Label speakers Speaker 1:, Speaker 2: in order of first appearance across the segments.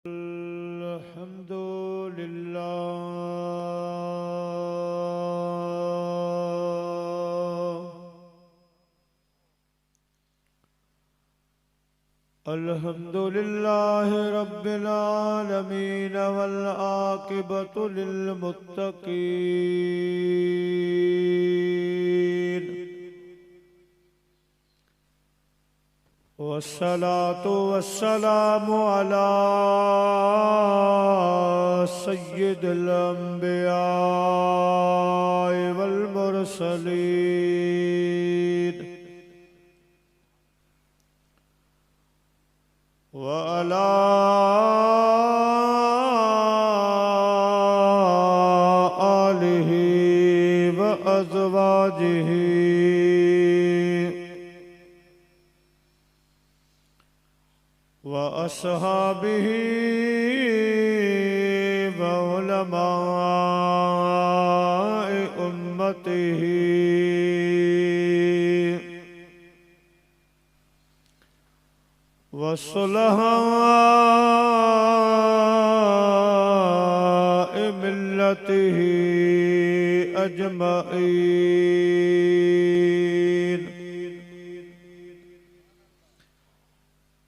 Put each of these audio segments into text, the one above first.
Speaker 1: अल्हम्दुलिल्लाह रब्बिल आलमीन वल आक़िबतु लिल मुत्तक़ीन वस्सलातु वस्सलामु अला सय्यिदिल अंबिया वल मुरसलीन व अला आलिहि व अज़वाजिहि व अस्हाबिहि व उलमाए उम्मतिहि व सुलहाए मिल्लतिहि अजमईन।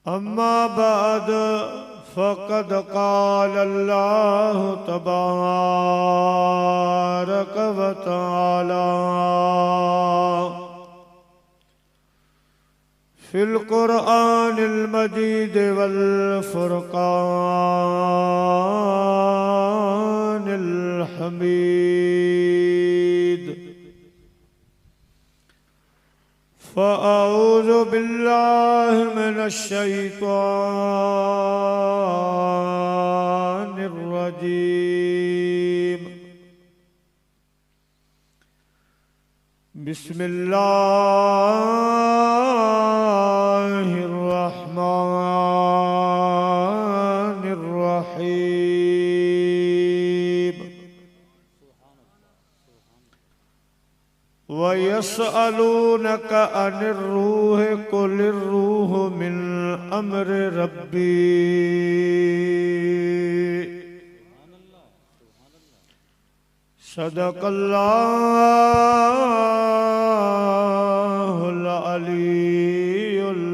Speaker 1: अम्मा बाद फ़क़द क़ाल अल्लाहु तबारक व तआला फ़िल क़ुरआनिल मजीद वल फ़ुरक़ानिल हमीद। फ़अऊज़ु बिल्लाहि मिनश शैतानिर रजीम। बिस्मिल्लाहिर रहमानिर रहीम। व यसअलूनका अनिर रूहि कुलिर रूहु मिन अम्रि रब्बी सदक़ल्लाहुल अलीयुल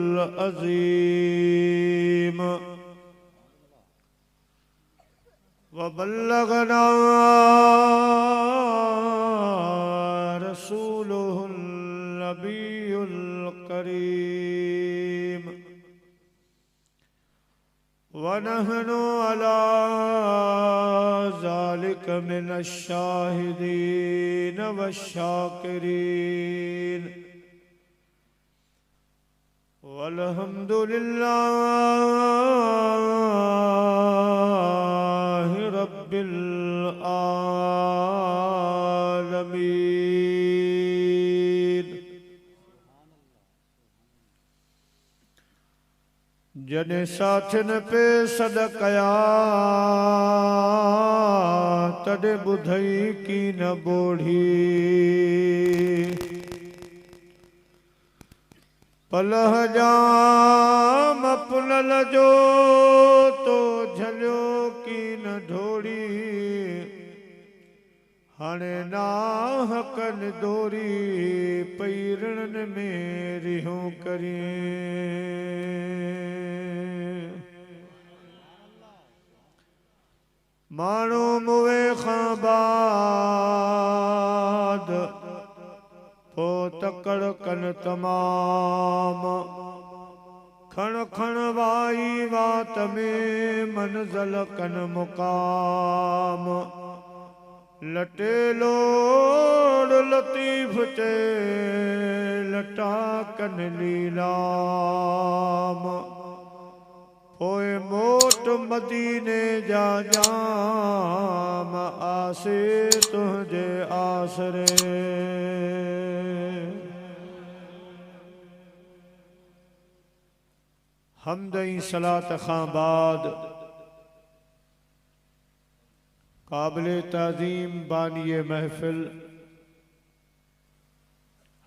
Speaker 1: अज़ीम। व बल्लगना रसूलुहुन नबियुल करीम व नहनु अला ज़ालिका मिनश शाहिदीन वश्शाकिरीन वल्हम्दुलिल्लाहि रब्बिल आलमीन। जने साथिन पे सदकया तड़े बुधई की न बोढ़ी पलह जाम पुनल जो तो झलियो की न ढोड़ी हाणे नाहकन दोरी पैरण में रिहों करिए। मानो मुवे खां बाद पो तकड़ कन तमाम खण खण वाई वात में मंज़ल कन मुकाम लटे लोड़ लतीफ़ चे लटा कन लीलाम होए मोट मदीने जा जाम आसे तुझे आसरे। हमदई सलात खां बाद काबिल ताज़ीम बानिए महफिल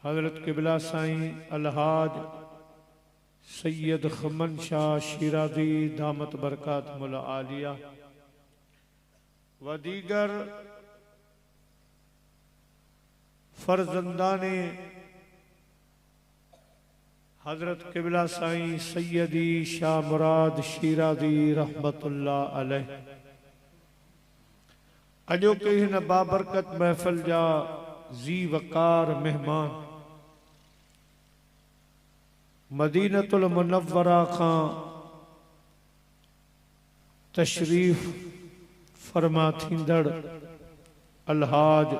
Speaker 1: हज़रत क़िबला साईं अलहाज सैयद खमन शाह शिराजी दामत बरकात मुल आलिया व दीगर फर्जंदाने हजरत किबला साईं सैयदी शाह मुराद शिराजी रहमतुल्लाह अलैह अजो के हिन बाबरकत महफिल जा जी वकार मेहमान मदीनतुल मुनव्वरा खां तशरीफ फरमा थींदड़ अलहाज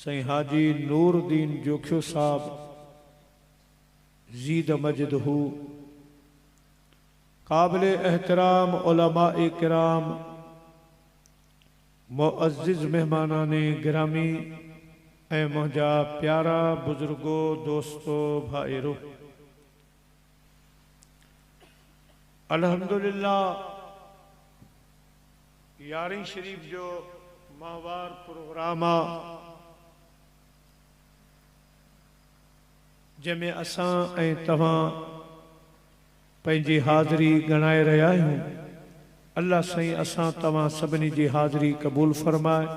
Speaker 1: साईं हाजी नूरुद्दीन जोखियो साहब जीद मजिद हु काबिल एहतराम उलमाए किराम मुअज्जिज मेहमानाने गिरामी ए मुझा प्यारा बुजुर्गो दोस्तों भाईरो अल्हम्दुलिल्लाह यारी शरीफ जो माहवार प्रोग्राम आ जैमें असां ऐं तव्हां पंहिंजी हाज़िरी गणाए रहिया आहियूं। अल्लाह साईं असां तव्हां सभिनी जी हाज़िरी क़बूल फरमाए।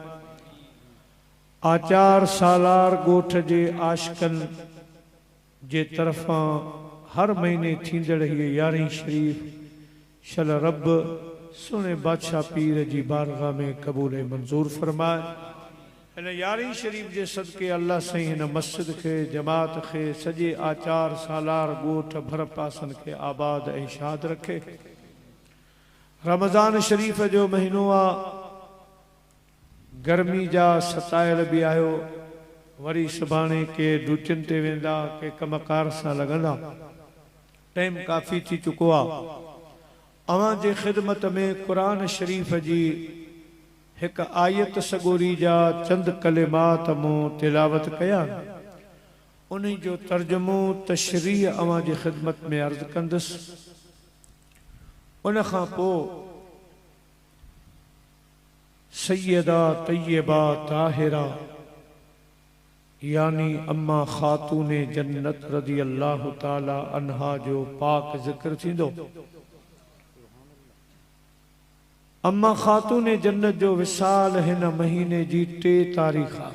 Speaker 1: आचार सालार गोठ जे आशिकन जे तरफ़ां हर महीने थींदड़ हीअ यारहीं शरीफ शल रब सुने बादशाह पीर जी बारगाह में क़बूल मंजूर फरमाए। इन यारहीं शरीफ जे सदके अल्लाह साईं हिन मस्जिद के जमात के सजे आचार सालार गोठ भर पासन के आबाद ऐं शाद रखे। रमज़ान शरीफ जो महीनो आ, गर्मी जा सतायल भी आयो, वरी सुभाणे के ड्यूटियुनि ते वेंदा, के कमकार सां लॻंदा, टाइम काफ़ी थी चुको आ। अवां जे ख़िदमत में क़ुरान शरीफ जी एक आयत सगोरी जा चंद कलिमात मूं तिलावत कया, उन्हीं जो तर्जुमो तशरीह अवां जी ख़िदमत में अर्ज़ कंदुसि। उन खां पोइ सैयदा तैयबा ताहिरा यानी अम्मा खातून जन्नत रज़ी अल्लाह ताला अन्हा जो पाक ज़िक्र थींदो। अम्मा खातून जन्नत जो विसाल हिन महीने जी 3 तारीख़ आ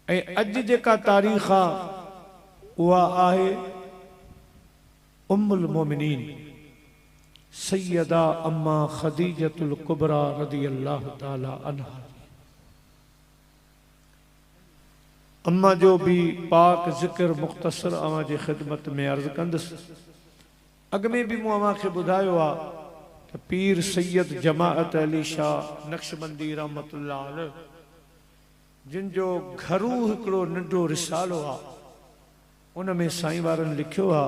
Speaker 1: ऐं अॼु जेका तारीख़ आ उहा आहे उम्मुल मोमिनीन सैयदा अम्मा खदीजतुल कुबरा रज़ी अल्लाह ताला अन्हा। अम्मा जो भी पाक ज़िक्र मुख्तसर अवां जी ख़िदमत में अर्ज़ कंदुसि। अॻ में भी मूं अवां खे ॿुधायो आ त पीर सैयद जमाअत अली शाह नक्शबंदी रहमतुल्लाह अलैह जिन जो घरू हिकिड़ो नंढो रिसालो आ, उन में साईं वारनि लिखियो आ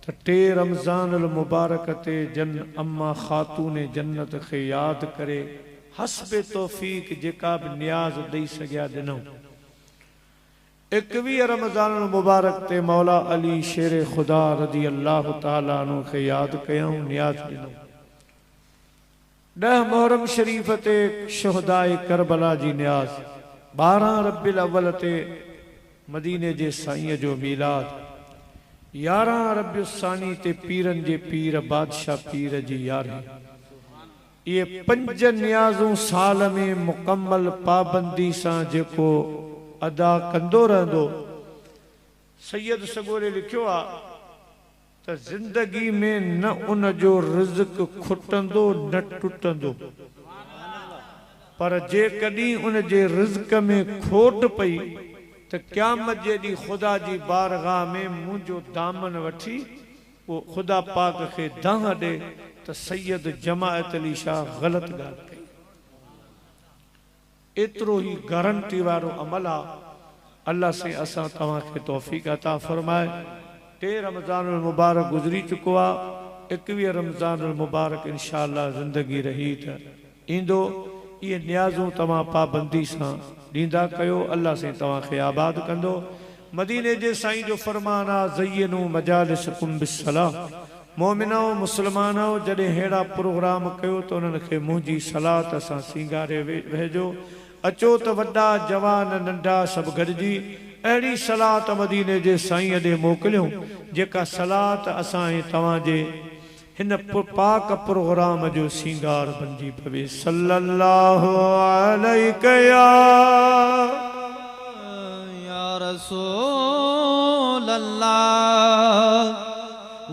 Speaker 1: त 3 रमज़ान अल मुबारक ते जन अम्मा खातून जन्नत के याद करे हस्बे तौफीक जेका भी नियाज दई सघिया ॾिनऊं। 21 रमज़ान अल मुबारक ते मौला अली शेर खुदा रज़ी अल्लाह ताला अन्हु के याद कयऊं, नियाज ॾिनऊं। 10 मुहर्रम शरीफ ते शुहदाए करबला जी नियाज, 12 रब्बिल अव्वल ते मदीने जे साईं जो मीलाद, 11 रब्बिल सानी ते पीरन जे पीर बादशाह पीर जी यारी। ये 5 नियाज़ूं साल में मुकम्मल पाबंदी सां जेको अदा कंदो रहंदो, सैयद सगोरे लिखियो आ त जिंदगी में न उन जो रिज़्क खुटंदो न टुटंदो, पर जे कदी उन जे रिज़्क में खोट पई त क़यामत जे ॾींहुं खुदा जी बारगाह में मुंहिंजो दामन वठी वो खुदा पाक के दाह दे त सैयद जमाअत अली शाह गलत ॻाल्हि कई। एतिरो ही गारंटी वारो अमल आ। अल्लाह से असां तव्हां खे तौफीक अता फरमाए। 3 रमज़ान मुबारक गुजरी चुको आ, 21 रमज़ान मुबारक इंशाअल्लाह जिंदगी रही त ईंदो। ये नियाज़ूं तव्हां पाबंदी सां ॾींदा कयो, अल्लाह से तव्हां खे आबाद कंदो। मदीने जे साईं जो फरमान आ ज़य्यनू मजालिसकुम बिस्सलाह, मोमिनो मुसलमानो जॾहिं अहिड़ा प्रोग्राम कयो त उन्हनि खे मुंहिंजी सलात सां सींगारे वेझो। अचो त वॾा जवान नंढा सभु गॾिजी अहिड़ी सलात मदीने जे साईं ॾे मोकिलियो जेका सलात असां तव्हां जे हिन पाक प्रोग्राम जो सिंगार बणिजी पवे। सल्लल्लाहु अलैहि
Speaker 2: या रसूल अल्लाह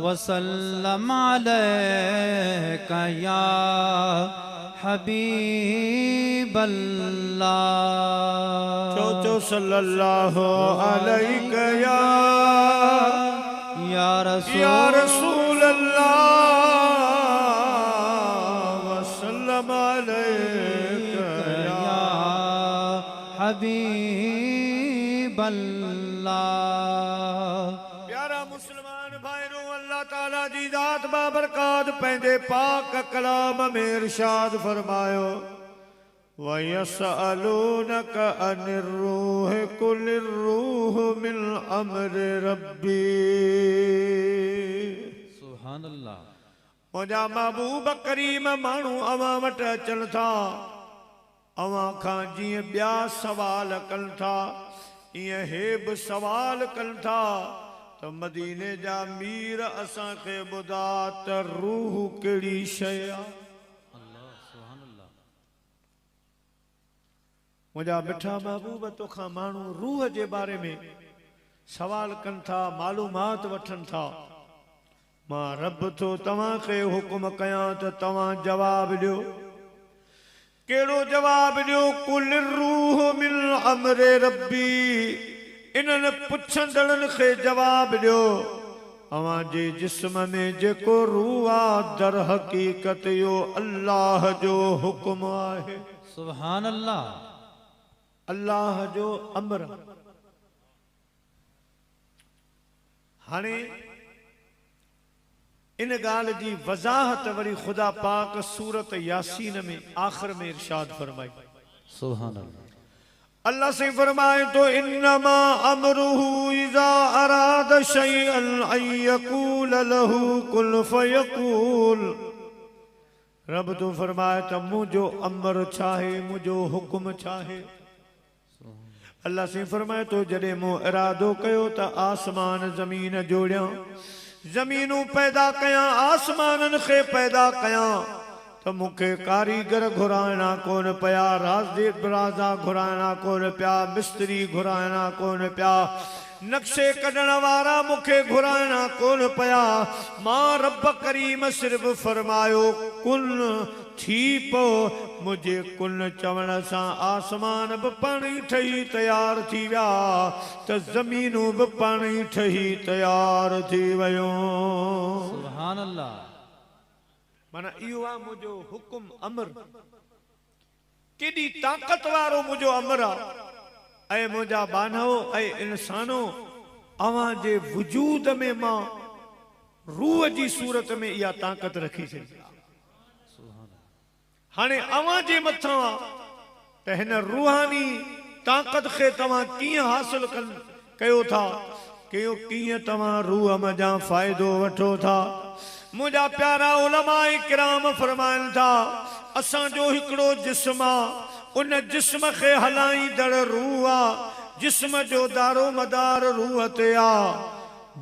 Speaker 2: वसल्लम अलैका या हबीब अल्लाह।
Speaker 1: चो सल्लल्लाहु अलैहि
Speaker 2: या
Speaker 1: रसूल अल्लाह वसल्लम अलैका या
Speaker 2: हबीब अल्लाह।
Speaker 1: प्यारा मुसलमान भाईरो, अल्लाह ताला जी जात बाबरकात पंहिंजे पाक कलाम में इरशाद फरमायो वयसअलूनक अनिर रूह कुलिर रूह मिन अम्रि रब्बी।
Speaker 2: सुभान अल्लाह।
Speaker 1: मुंहिंजा महबूब करीम माण्हू अवां वटि अचनि था, अवां खां जीअं ॿिया सवाल कनि था ईअं हे बि सवाल कनि था त मदीने जा मीर असांखे ॿुधा त रूह कहिड़ी शइ आहे। मुंहिंजा मिठा महबूब तोखां माण्हू रूह जे बारे में सवाल कनि था, मालूमात वठनि था। मां रब थो तव्हांखे हुकुम कयां त तव्हां जवाब ॾियो। कहिड़ो जवाब ॾियो? कुल रूह मिन अम्रि रब्बी। इन्हनि पुछंदड़नि खे जवाब ॾियो अवां जे जिस्म में जेको रूह आहे दर हक़ीक़त इहो अल्लाह जो हुकुम आहे।
Speaker 2: सुभान अल्लाह।
Speaker 1: अल्लाह जो अमर। हाणे इन ॻाल्हि जी वज़ाहत वरी खुदा पाक सूरत यासीन में आखिर में इरशाद फरमाई।
Speaker 2: सुभान अल्लाह।
Speaker 1: अल्लाह से फरमाए तो इन्नमा अमरुहु इज़ा अराद शैअन अन यकूल लहू कुल फयकूल। रब तो फरमाए त मुंहिंजो अमर छा आहे, मुंहिंजो हुकुम छा आहे। अल्लाह से फरमाए तो जॾहिं मूं इरादो कयो त आसमान ज़मीन जोड़ियां, ज़मीनूं पैदा कयां, आसमाननि खे पैदा कयां त मूंखे कारीगर घुराइणा कोन पिया, राजा घुराइणा कोन पिया, मिस्त्री घुराइणा कोन पिया, नक्शे कढण वारा मूंखे घुराइणा कोन पिया। मां रब करीम सिर्फ़ फरमायो कुन थी पो। मुझे कुन चवण सां आसमान बि पाणी ठही तैयार थी विया त ज़मीनूं बि पाणी ठही तैयार थी वयूं।
Speaker 2: सुभान अल्लाह।
Speaker 1: माना इहो आहे मुंहिंजो हुकुम अमर। केॾी ताक़त वारो मुंहिंजो अमर आहे। ऐं मुंहिंजा बानहो ऐं इंसानो अवां जे वजूद में मां रूह जी सूरत में इहा ताक़त रखी छॾी। हाणे अवां जे मथां त हिन रूहानी ताक़त खे तव्हां कीअं हासिल कयो था, कीअं तव्हां रूह मजा फ़ाइदो वठो था। मुंहिंजा प्यारा उलमाए किराम फरमाइनि था असांजो हिकिड़ो जिस्म आहे, उन जिस्म खे हलाईंदड़ रूह आहे। जिस्म जो दारो मदार रूह ते आहे।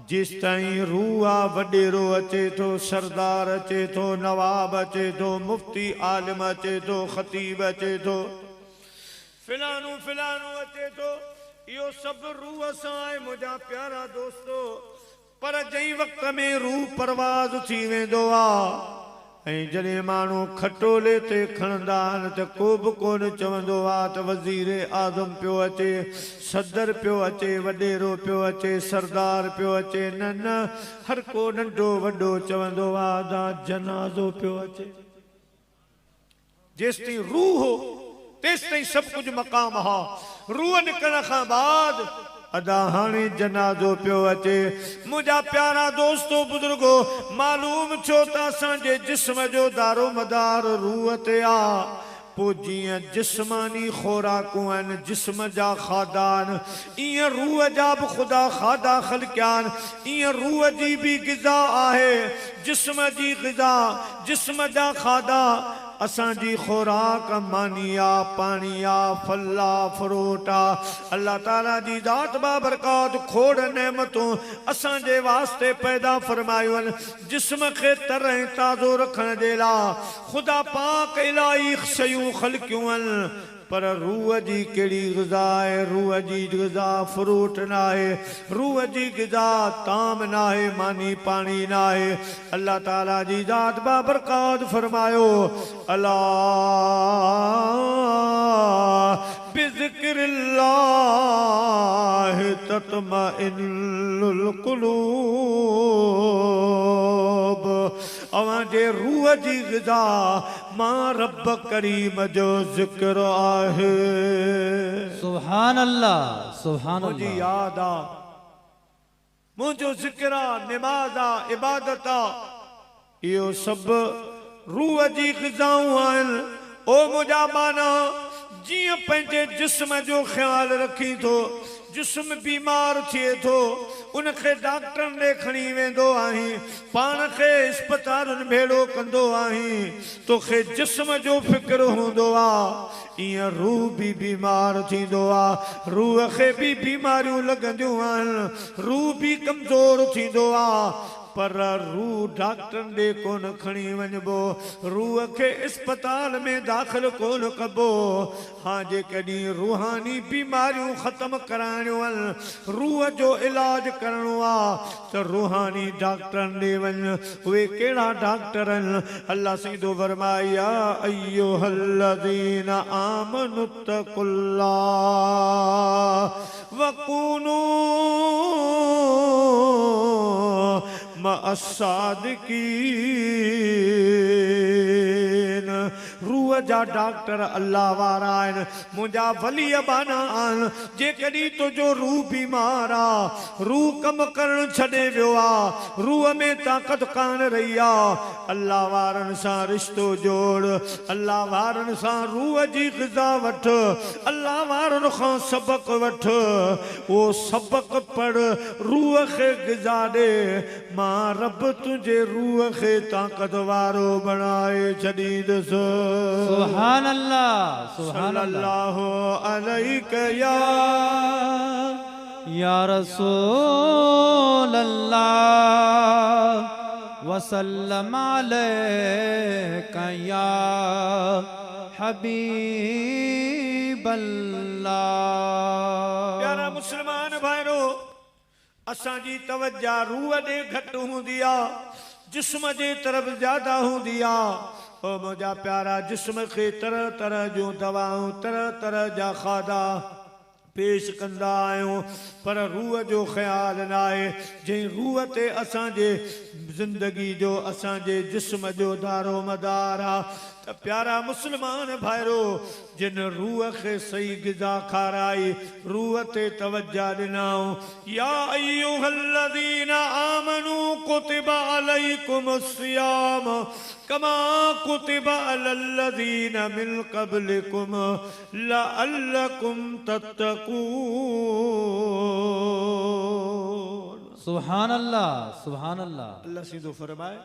Speaker 1: जिस ताईं रूह आहे वॾेरो अचे थो, सरदार अचे थो, नवाब अचे थो, मुफ्ती आलिम अचे थो, ख़तीब अचे थो, फिलानू फिलानू अचे थो। इहो सभु रूह सां आहे मुंहिंजा प्यारा दोस्तो। पर जंहिं वक़्त में रूह परवाज़ थी वेंदो आहे ऐं जॾहिं माण्हू खटोले ते खणंदा आहिनि त को बि कोन चवंदो आहे त वज़ीर आज़म पियो अचे, सदर पियो अचे, वॾेरो पियो अचे, सरदार पियो अचे। न न, हर को नंढो वॾो चवंदो आहे त जनाज़ो पियो अचे। जेसि ताईं रूह हो तेसि ताईं सभु कुझु मक़ाम हा। रूह निकिरण खां बाद अदा हाणे जनाज़ो पियो अचे। मुंहिंजा प्यारा दोस्तो बुजुर्गो, मालूम छो त असांजे जिस्म जो दारो मदार रूह ते आहे। पोइ जीअं जिस्मानी खोराकूं आहिनि, जिस्म जा खाधा आहिनि, ईअं रूह जा बि ख़ुदा खाधा ख़लकिया आहिनि। ईअं रूह जी बि ग़िज़ा आहे। जिस्म जी ग़िज़ा, जिस्म जा खाधा असांजी खुराक मानिया पानिया फला फ्रूटा अल्लाह ताला जी ज़ात बाबरकात खोड़ नेमतों असांजे वास्ते पैदा फरमायूं जिस्म खे तरह ताज़ो रखण जे लाइ खुदा पाक इलाही शयूं ख़लक़ियूं पर रूह जी केड़ी ग़िज़ा है रूह जी ग़िज़ा फ्रूट ना है रूह जी ग़िज़ा ताम ना है मानी पानी ना है अल्लाह ताला जी ज़ात बाबरकात फरमायो अला बिज़िक्रिल्लाह तत्मइन्नुल क़ुलूब अवांजे रूह जी ग़िज़ा मां रब करीम जो ज़िक्र आहे
Speaker 2: सुभान अल्लाह सुभान
Speaker 1: मुझी
Speaker 2: अल्लाह
Speaker 1: याद आ मुझो ज़िक्र आ नमाज आ इबादत आ इहो सब रूह जी ग़िज़ाऊं आहिनि ओ मुझा माना जियां पंहिंजे जिस्म जो ख्याल रखी थो जिस्म बीमार थिए थो उनखे डॉक्टरनि ॾे खणी वेंदो आहीं पाण खे अस्पतालुनि भेड़ो कंदो आहीं तोखे जिस्म जो फ़िक्र हूंदो आहे इएं रूह भी बीमार थींदो आहे रूह खे भी बीमारियूं लॻंदियूं आहिनि रूह भी कमज़ोर थींदो आहे पर रूह डॉक्टरनि ॾे कोन खणी वञिबो रूह खे अस्पताल में दाख़िल कोन कबो हाँ जेकॾहिं रूहानी बीमारियूं ख़त्म कराइणियूं आहिनि रूह जो इलाज करणो आहे त रूहानी डॉक्टरनि ॾे वञ उहे कहिड़ा डॉक्टर आहिनि अल्लाह सीधो फरमाया अय्युहल्लज़ीना आमनुत्तकुल्लाह वकूनू मअस्सादिकीन रूह जा डॉक्टर अल्लाह वारा आहिनि मुंहिंजा वली बाना आहिनि जेकॾहिं तुंहिंजो रूह बीमार आहे रूह कम करणु छॾे वियो आहे रूह में ताक़त कान रही आहे अल्लाह वारनि सां रिश्तो जोड़ अल्लाह वारनि सां रूह जी ग़िज़ा वठ अल्लाह वारनि खां सबक वठ उहो सबक पढ़ रूह खे ग़िज़ा ॾे मां रब तुंहिंजे रूह खे ताक़त वारो बणाए छॾींदुसि
Speaker 2: सुभान अल्लाह सुभान
Speaker 1: सल्लल्लाहु अलैहि
Speaker 2: या रसूल अल्लाह वसल्लम अलैका या हबीब अल्लाह
Speaker 1: प्यारा मुसलमान भाइरो असांजी तवज्जा रूह ॾे घटि हूंदी आहे जिस्म जे तरफ़ ज्यादा हूंदी आहे ओ मुंहिंजा प्यारा जिस्म खे तरह तरह जूं दवाऊं तरह तरह जा खाधा पेश कंदा आहियूं पर रूह जो ख़्याल न आहे जंहिं रूह ते असांजे ज़िंदगी जो असांजे जिस्म जो दारो मदार आहे त प्यारा मुसलमान भाइरो जिन रूह खे सही ग़िज़ा खाराई रूह ते तवज्जा ॾिनाऊं या अय्युहल्लज़ीना आमनू कुतिबा अलैकुमुस्सियाम कमा कुतिबा अलल्लज़ीना मिन क़ब्लिकुम लअल्लकुम तत्तकून
Speaker 2: सुभान अल्लाह सुभान अल्लाह
Speaker 1: अल्लाह सीधो फरमाए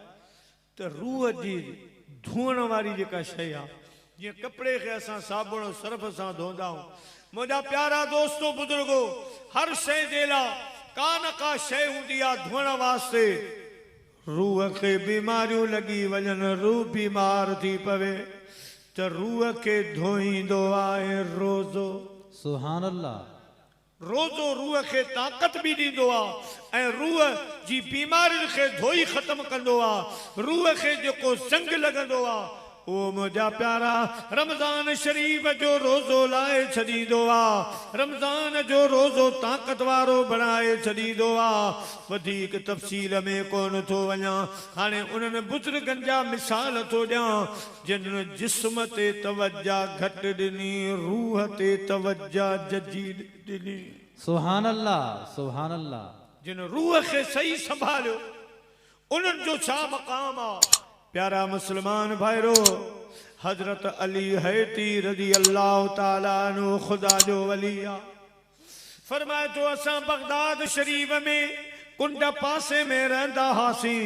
Speaker 1: त रूह जी धोअण वारी जेका शइ आहे जीअं कपिड़े खे असां साबुण सर्फ सां धोईंदा आहियूं मुंहिंजा प्यारा दोस्तो बुजुर्गो हर शइ जे लाइ का न का शइ हूंदी आहे धोअण वास्ते रूह खे बीमारियूं लॻी वञनि रूह बीमार थी पवे त रूह खे धोईंदो आहे रोज़ो
Speaker 2: सुभान अल्लाह
Speaker 1: रोज़ो रूह खे ताक़त भी ॾींदो आहे ऐं रूह जी बीमारियुनि खे धोई ख़त्म कंदो आहे रूह खे जेको ज़ंग लॻंदो आहे उहो मुंहिंजा प्यारा रमज़ान शरीफ़ जो रोज़ो लाए छॾींदो आहे रमज़ान जो रोज़ो ताक़त वारो बणाए छॾींदो आहे वधीक तफ़सील में कोन थो वञा हाणे उन्हनि बुज़ुर्गनि जा मिसाल थो ॾियां जिन जिस्म ते तवज्जा घटि ॾिनी रूह ते तवज्जा जजी ॾिनी
Speaker 2: सुभान अल्लाह सुभान अल्लाह
Speaker 1: जिन रूह खे सही संभालियो उन्हनि जो छा मक़ाम आहे प्यारा मुसलमान भाइरो हजरत अली हैती रज़ी अल्लाह ताला अन्हु खुदा जो वली आहे फरमाए तो असां बगदाद शरीफ में कुंड पासे में रहंदा हासीं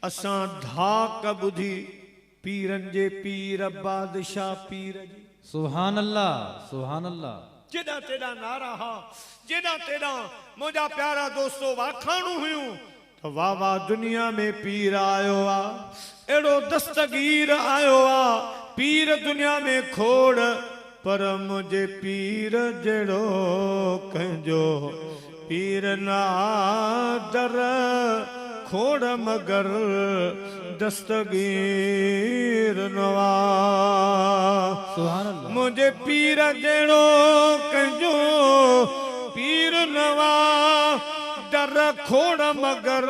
Speaker 1: असां धाक ॿुधी पीरन जे पीर बादशाह पीर जी
Speaker 2: सुभान अल्लाह सुभान अल्लाह
Speaker 1: जेड़ा तेरा नारा हा जेड़ा तेरा मुझा प्यारा दोस्तों वाखाणू हुयूं तो वाह वाह दुनिया में पीर आयो आ एड़ो दस्तगीर आयो आ पीर दुनिया में खोड़ पर मुझे पीर जड़ो कंजो पीर ना दर खोड़ मगर दस्तगीर नवा
Speaker 2: सुभान अल्लाह
Speaker 1: मुझे पीर जड़ो कंजो पीर नवा दर खोड़ मगर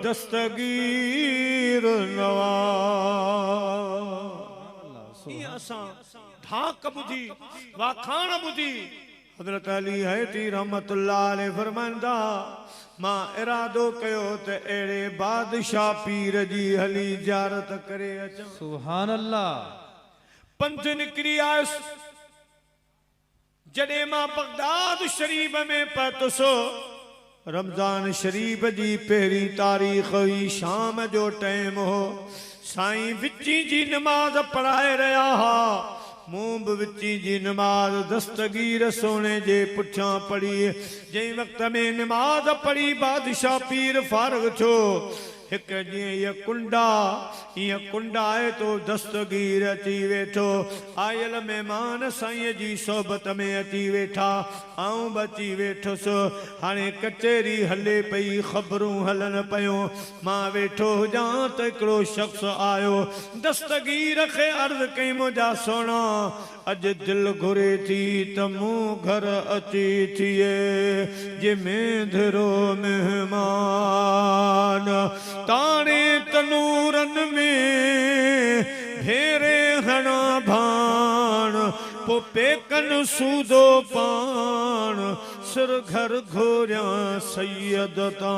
Speaker 1: दस्तगीर नवा असां धाक बुधी वाखाण बुधी हजरत अली हैती रहमतुल्लाह अलैह फरमांदा मां इरादो कयो त एड़े बादशाह पीर जी हली ज़ियारत करे अचां
Speaker 2: सुभान अल्लाह
Speaker 1: पंथ निकरी आयुस जॾहिं मां बगदाद शरीफ में पहुतुसि रमज़ान शरीफ जी पहिरीं तारीख़ हुई शाम जो टाइम हो साईं विची जी नमाज पढ़ाए रहा हा मूं भी विची जी नमाज दस्तगीर सोने जे पुठियां पढ़ी जंहिं वक़्त में नमाज पढ़ी बादशाह पीर फारग थो एक जीअं कुंडा आहे तो दस्तगीर अची वेठो आयल मेहमान साईं जी सोबत में अची वेठा आऊं बची वेठुसि हाणे कचहरी हले पई ख़बरूं हलन पयूं मां वेठो हुजां त हिकिड़ो शख़्स आयो दस्तगीर खे अर्ज़ कई मुंहिंजा सोना अज दिल घुरे थी त मूं घर अची थिए जे मेंधरो मेहमान ताणे तनूरन में भेरे हणा भाण पो पेकन सूदो पाण सिर घर घोरिया सैयद तां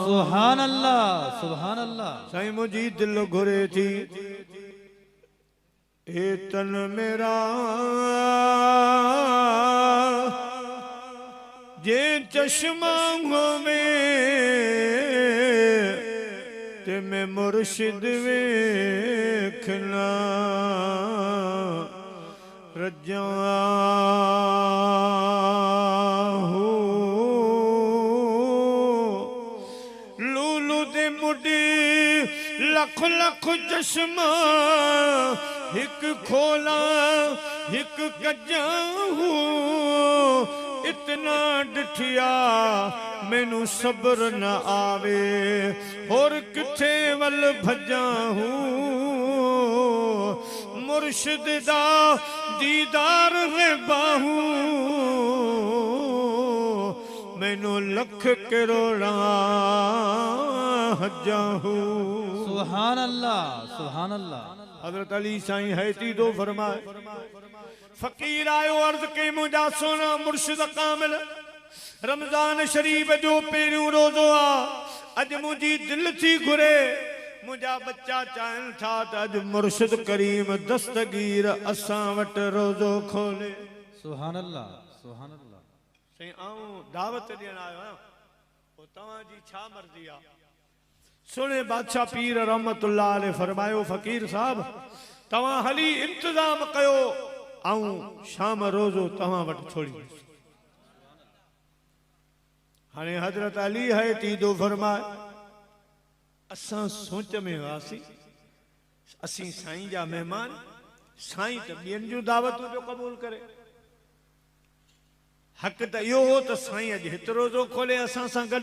Speaker 2: सुभान अल्लाह सुभान अल्लाह
Speaker 1: साईं मुझी दिल घुरे थी ए तन मेरा जे चश्मा में ते मैं मुर्शिद वेखना रजा लूलू दे मुड़ी लख लख चश्मा हिक खोला हिक कजा इतना डिठिया मैनू सब्र न आवे और किथे वल भजा मुर्शिद दा दीदार है बाहू मैनू लख करोड़ा हजा
Speaker 2: सुभान अल्लाह सुभान अल्लाह
Speaker 1: हजरत अली साईं हैती दो फरमाए फकीर आयो अर्ज के मुझा सोना मुर्शिद कामिल रमजान शरीफ जो पहिरियों रोज़ो आ अज मुझी दिल थी घुरे मुझा बच्चा चाहिन था त अज मुर्शिद करीम दस्तगीर असां वट रोज़ो खोले
Speaker 2: सुभान अल्लाह सुभान अल्लाह
Speaker 1: साईं आऊं दावत ॾियण आयो आहियां पोइ तव्हां जी छा मर्ज़ी आ सुने बादशाह पीर रहमतुल्लाह अलैह फरमायो फकीर साहब तव्हां हली इंतजाम कयो आऊं शाम रोज़ो तव्हां वटि छोड़ी हाणे हजरत अली है तीदो फरमाए असां सोच में हुआसीं असीं साईं जा मेहमान साईं त ॿियनि जूं दावतूं जो क़बूल करे हक़ त इहो हो त साईं अॼु हिते रोज़ो खोले असां सां गॾु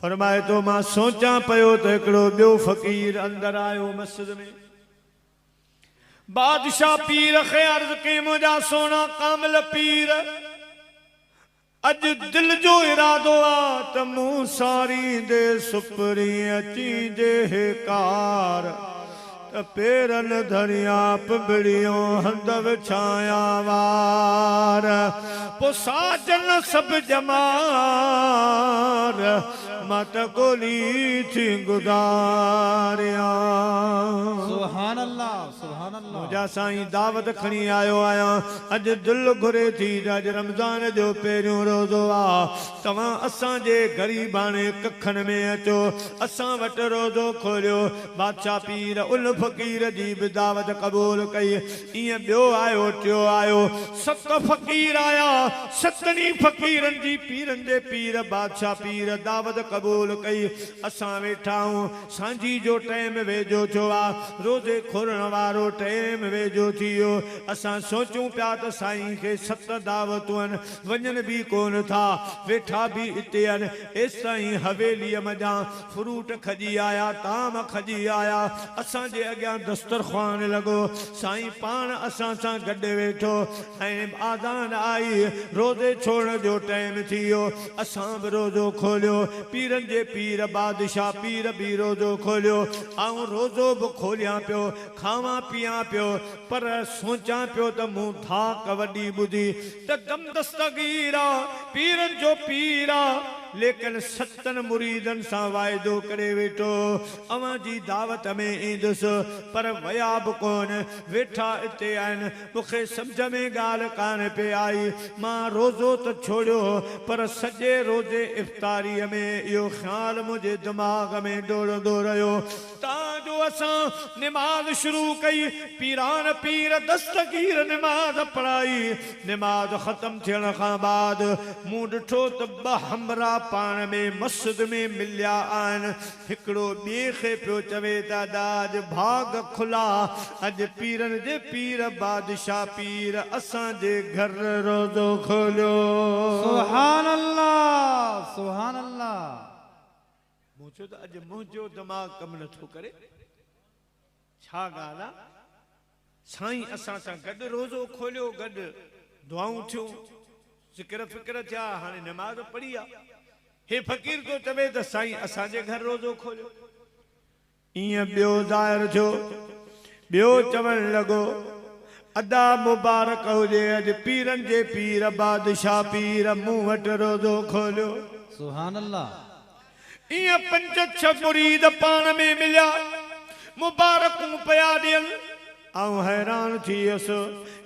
Speaker 1: फरमाए तो मां सोचां पियो त हिकिड़ो ॿियो फ़कीर अंदर आयो मस्जिद में बादशाह पीर खे अर्ज़ कई मुंहिंजा सोना कामिल पीर अज दिल जो इरादो आ त मूं सारी दे सुपरी अची जे कार त पेरन धरिया पिबड़ियों हंद विछाया वार पो साजन सब जमार मत कोली थी गुदारिया
Speaker 2: सुभान अल्लाह सुभान अल्लाह
Speaker 1: मुझा साईं दावत खणी आयो आया अज दिल घुरे थी अज रमज़ान जो पहिरियों रोज़ो आ तव्हां असां जे ग़रीबाने कखन में अचो असां वटि रोज़ो खोलियो बादशाह पीर उल फ़कीर जी बि दावत क़बूल कई इएं ॿियो आयो टियों आयो 7 फ़कीर आया 7 फ़कीरनि जी पीरनि जे पीर बादशाह पीर दावत क़बूल कई असां वेठा आहियूं सांझी जो टाइम वेझो थियो आहे रोज़े खुरण वारो टाइम वेझो थी वियो असां सोचूं पिया त साईं खे 7 दावतूं आहिनि वञनि बि कोन था वेठा बि हिते आहिनि एसिताईं हवेलीअ मञा फ्रूट खजी आया ताम खजी आया असांजे अॻियां दस्तरख़्वान लॻो साईं पाण असां सां गॾु वेठो ऐं आज़ान आई रोज़े छोड़ण जो टाइम थी वियो असां बि रोज़ो खोलियो पीरनि जे पीर बादशाह पीर बि रोज़ो खोलियो ऐं रोज़ो बि खोलियां पियो खावां पियां पियो पर सोचां पियो त मूं धाक वॾी ॿुधी त गम दस्तगीर आहे पीरनि जो पीर आहे लेकिन 7 मुरीदनि सां वाइदो करे वेठो अवां जी दावत में ईंदुसि पर वया बि कोन वेठा हिते आहिनि मूंखे सम्झ में ॻाल्हि कान पे आई मां रोज़ो त छोड़ियो पर सॼे रोज़े इफ़्तारीअ में इहो ख़्यालु मुंहिंजे दिमाग़ में डोड़ंदो रहियो तव्हांजो असां निमाज़ शुरू कई पीरान पीर दस्तगीर निमाज़ पढ़ाई निमाज़ ख़त्म थियण खां बाद मूं ॾिठो त 2 हमरा पाण में मस्जिद में मिलिया आहिनि हिकिड़ो ॿिए खे पियो चवे दादा अॼु भाग खुला अॼु पीरनि जे पीर बादशाह पीर असांजे घर रोज़ो खोलियो
Speaker 2: सुभान अल्लाह सुभान अल्लाह
Speaker 1: मूं चयो त अॼु मुंहिंजो दिमाग़ कमु नथो करे छा ॻाल्हि आहे साईं असां सां गॾु रोज़ो खोलियो गॾु दुआऊं थियूं ज़िक्र फिक्र थिया हाणे नमाज़ पढ़ी आहे हे फ़कीर तो चवे त साईं असांजे घर रोज़ो खोलियो ईअं ॿियो ज़ाहिर थियो ॿियो चवण लॻो अदा मुबारक हुजे अॼु पीरनि जे पीर बादशाह पीर मूं वटि रोज़ो खोलियो
Speaker 2: सुभान अल्लाह
Speaker 1: इएं 5-6 मुरीद पाण में मिलिया मुबारकूं पिया ॾियनि ऐं हैरान थी वियुसि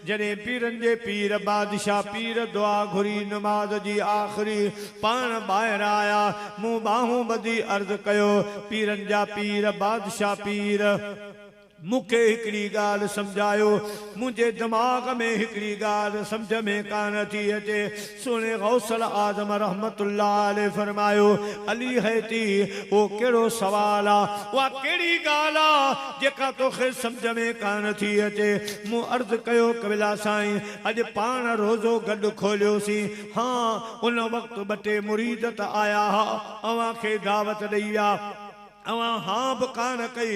Speaker 1: जॾहिं पीरनि जे पीर बादशाह पीर दुआ घुरी नमाज़ जी आख़िरी पाण ॿाहिरि आया मूं ॿाहूं ॿधी अर्ज़ु कयो पीरनि जा पीर बादशाह पीर मूंखे हिकिड़ी ॻाल्हि सम्झायो मुंहिंजे दिमाग़ में हिकिड़ी ॻाल्हि सम्झ में कान थी अचे सुहिणे गौसल आज़म रहमतुल्लाह अलैहि फरमायो अली हैती उहो कहिड़ो सुवाल आहे उहा कहिड़ी ॻाल्हि आहे जेका तोखे सम्झ में कान थी अचे मूं अर्ज़ु कयो कबिला साईं अॼु पाण रोज़ो गॾु खोलियोसीं हा उन वक़्तु 2 मुरीद त आया हा अव्हां खे दावत ॾेई विया अवां हाँ बि कान कई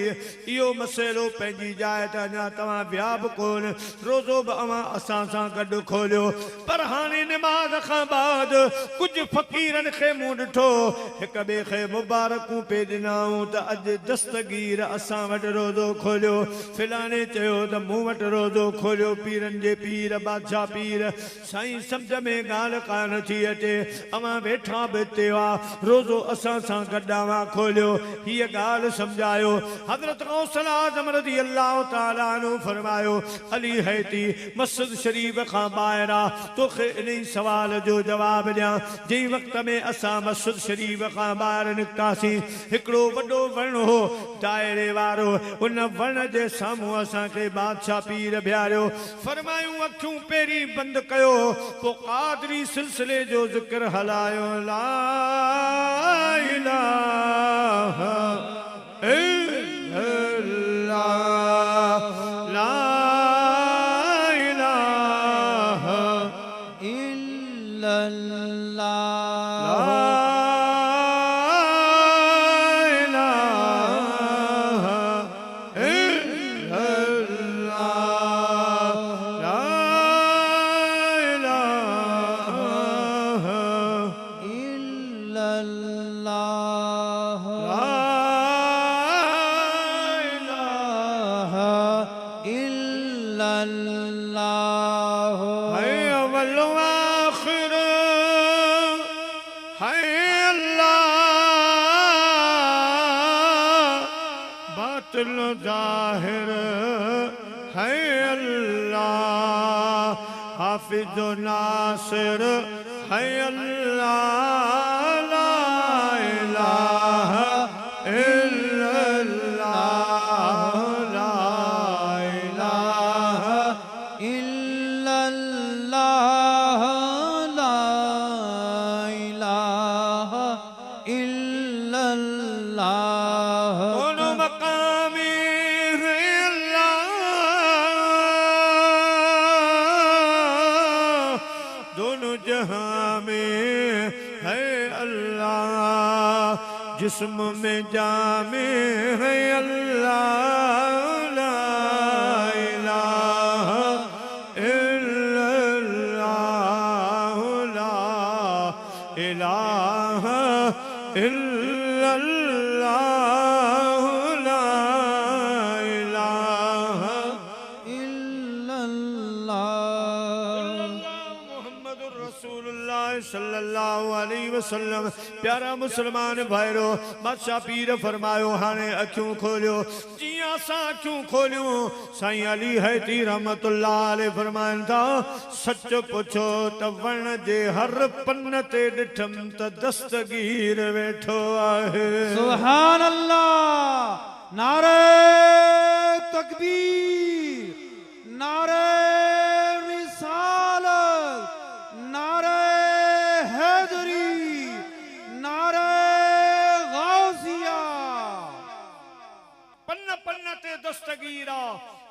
Speaker 1: इहो मसइलो पंहिंजी जाइ ते अञा तव्हां विया बि कोन रोज़ो बि अवां असां सां गॾु खोलियो पर हाणे निमाज़ खां बाद कुझु फ़कीरनि खे मूं ॾिठो हिक ॿिए खे मुबारकूं पे ॾिनाऊं त अॼु दस्तगीर असां वटि रोज़ो खोलियो फिलाणे चयो त मूं वटि रोज़ो खोलियो पीरनि जे पीर बादशाह पीर साईं सम्झ में ॻाल्हि कान थी अचे अवां वेठा बि हिते हुआ रोज़ो असां सां गॾु अवां खोलियो ये गाल समझायो हजरत गौसल आज़म रज़ी अल्लाह ताला अन्हु फरमायो अली हैती मस्जिद शरीफ खां ॿाहिरां तोखे इन सवाल जो जवाब ॾियां जंहिं वक़्त में असां मस्जिद शरीफ खां ॿाहिरि निकितासीं हिकिड़ो वॾो वण हो दायरे वारो उन वण जे साम्हूं असांखे बादशाह पीर बिहारियो फरमायूं अखियूं पहिरीं बंदि कयो पोइ क़ादरी सिलसिले जो ज़िक्र हलायो ला इलाहा
Speaker 2: इल्लल्लाह
Speaker 1: बातिल जाहिर है अल्लाह, हाफिज नासिर है अल्लाह, ला इलाहा इल्लल्लाह, ला इलाहा
Speaker 2: इल्लल्लाह, ला इलाहा इल्लल्लाह।
Speaker 1: दोनों मकामी है अल्लाह, दोनों जहां में है अल्लाह, जिस्म में जामे है अल्लाह, ला इलाहा इल्लल्लाह, ला इलाहा इल्लल्लाह, ला इलाहा
Speaker 2: इल्लल्लाह।
Speaker 1: मुहम्मदुर रसूलुल्लाह सल्लल्लाहु अलैहि वसल्लम। प्यारा मुसलमान भाईरो, बादशाह पीर फरमायो हाणे अखियूं खोलियो। जियां असां अखियूं खोलियूं, साईं अली हैती रहमतुल्लाह अलैहि फरमाइनि था, सच पुछो त वण जे हर पन ते ॾिठम त दस्तगीर वेठो आहे।
Speaker 2: सुभान अल्लाह। नारे तकबीर, नारे रिसालत, नारे हैदरी, नारे गौसिया।
Speaker 1: पन पन ते दस्तगीरा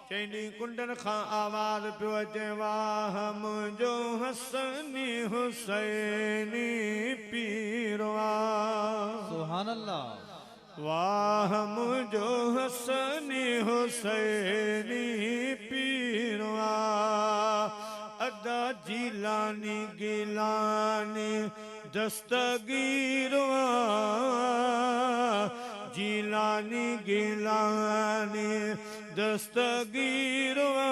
Speaker 1: चैनी कुंडन खां आवाज पियो अचे, वाह मुंहिंजो हसनी हुसैनी पीरवा,
Speaker 2: सुभान अल्लाह।
Speaker 1: वाह मुंहिंजो हसनी हुसैनी पीरवा, अदा जीलानी गिलानी दस्तगीरवा, जीलानी गिलानी दस्तगीरवा,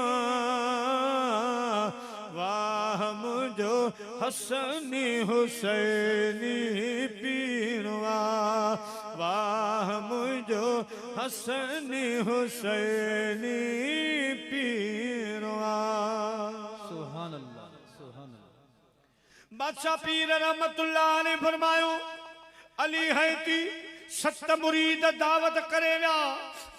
Speaker 1: वाह मुझो हसनी हुसैनी पीरवा, वाह मुझो हसनी हुसैनी पीरवा।
Speaker 2: सुभान अल्लाह, सुभान अल्लाह।
Speaker 1: बादशाह पीर रहमतुल्लाह अलैहि फरमायो, अली हैती 7 मुरीद दावत करे विया,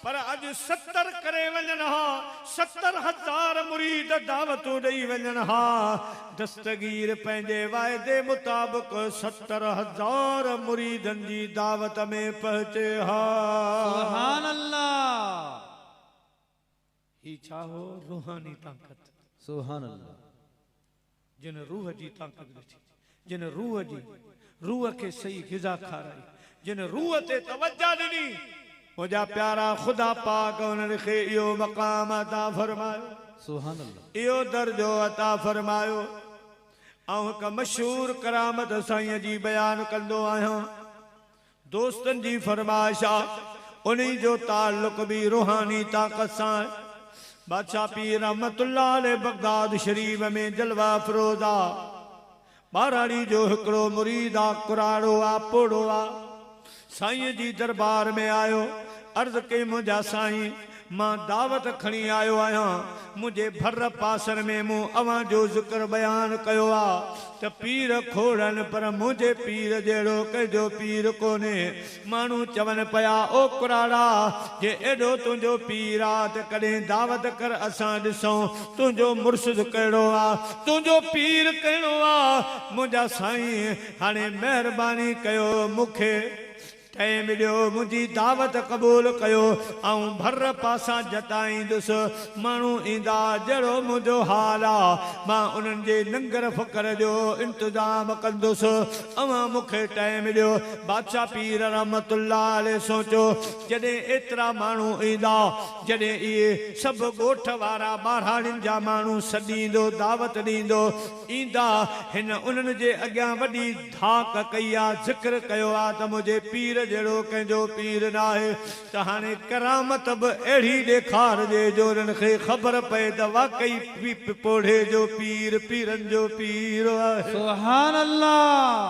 Speaker 1: पर अज 70 करे वञनि हा, 70,000 मुरीद दावतूं ॾेई वञनि हा। दस्तगीर पंहिंजे वाइदे मुताबिक़ 70,000 मुरीदनि जी दावत में पहुचे हा।
Speaker 2: सुभान अल्लाह।
Speaker 1: ही छा हो? रूहानी ताक़त।
Speaker 2: सुभान अल्लाह।
Speaker 1: जिन रूह जी ताक़त ॾिठी, जिन रूह खे सही ग़िज़ा खाराई, जिन रूह ते तवज्जो ॾिनी, मुंहिंजा प्यारा ख़ुदा पाक उन्हनि खे इहो मक़ाम अता फरमायो,
Speaker 2: सुभान अल्लाह।
Speaker 1: इहो दर्जो अता फरमायो। ऐं हिकु मशहूर करामत साईं जी बयान कंदो आहियां। दोस्तनि जी फरमाइश आहे, उन्हीं जो ताल्लुक भी रूहानी ताक़त सां आहे। बादशाह पीर रहमतुल्लाह अलैहि बगदाद शरीफ में जलवा फरोज़ा बाराड़ी जो हिकिड़ो मुरीद आ, कुराड़ो आ, पोड़ो आ, साईं जी दरबार में आयो। अर्ज कई, मुंहिंजा साईं मां दावत खणी आयो आहियां, मुंहिंजे भर पासर में मूं अवां जो ज़िक्र बयान कयो आ त पीर खोड़नि, पर मुंहिंजे पीर जहिड़ो कंहिंजो पीर कोन्हे। माण्हू चवनि पिया, ओ कुराड़ा, जे एॾो तुंहिंजो पीर आ त कॾहिं दावत कर, असां ॾिसूं तुंहिंजो मुर्शिद कहिड़ो आ, तुंहिंजो पीर कहिड़ो आ। मुंहिंजा साईं हाणे महिरबानी कयो, मूंखे टाइम ॾियो, मुंहिंजी दावत क़बूल कयो ऐं भर पासा जताईंदुसि। माण्हू ईंदा जहिड़ो मुंहिंजो हाल आहे, मां उन्हनि जे लंगर फ़कर जो इंतज़ाम कंदुसि। अवां मूंखे टाइम ॾियो। बादशाह पीर रहमतुल्लाह अलैहि सोचियो, जॾहिं एतिरा माण्हू ईंदा, जॾहिं इहे सभु ॻोठ वारा ॿारहाड़ियुनि जा माण्हू सॾींदो, दावत ॾींदो, ईंदा, हिन उन्हनि जे अॻियां वॾी धाक कई आहे, ज़िक्र कयो आहे त मुंहिंजे पीर जहिड़ो कंहिंजो पीर न आहे। त हाणे करामत बि अहिड़ी ॾेखारिजे जो उन्हनि खे ख़बर पए त वाकई पोढ़े जो पीर पीरनि जो पीर आहे।
Speaker 2: सुभान अल्लाह,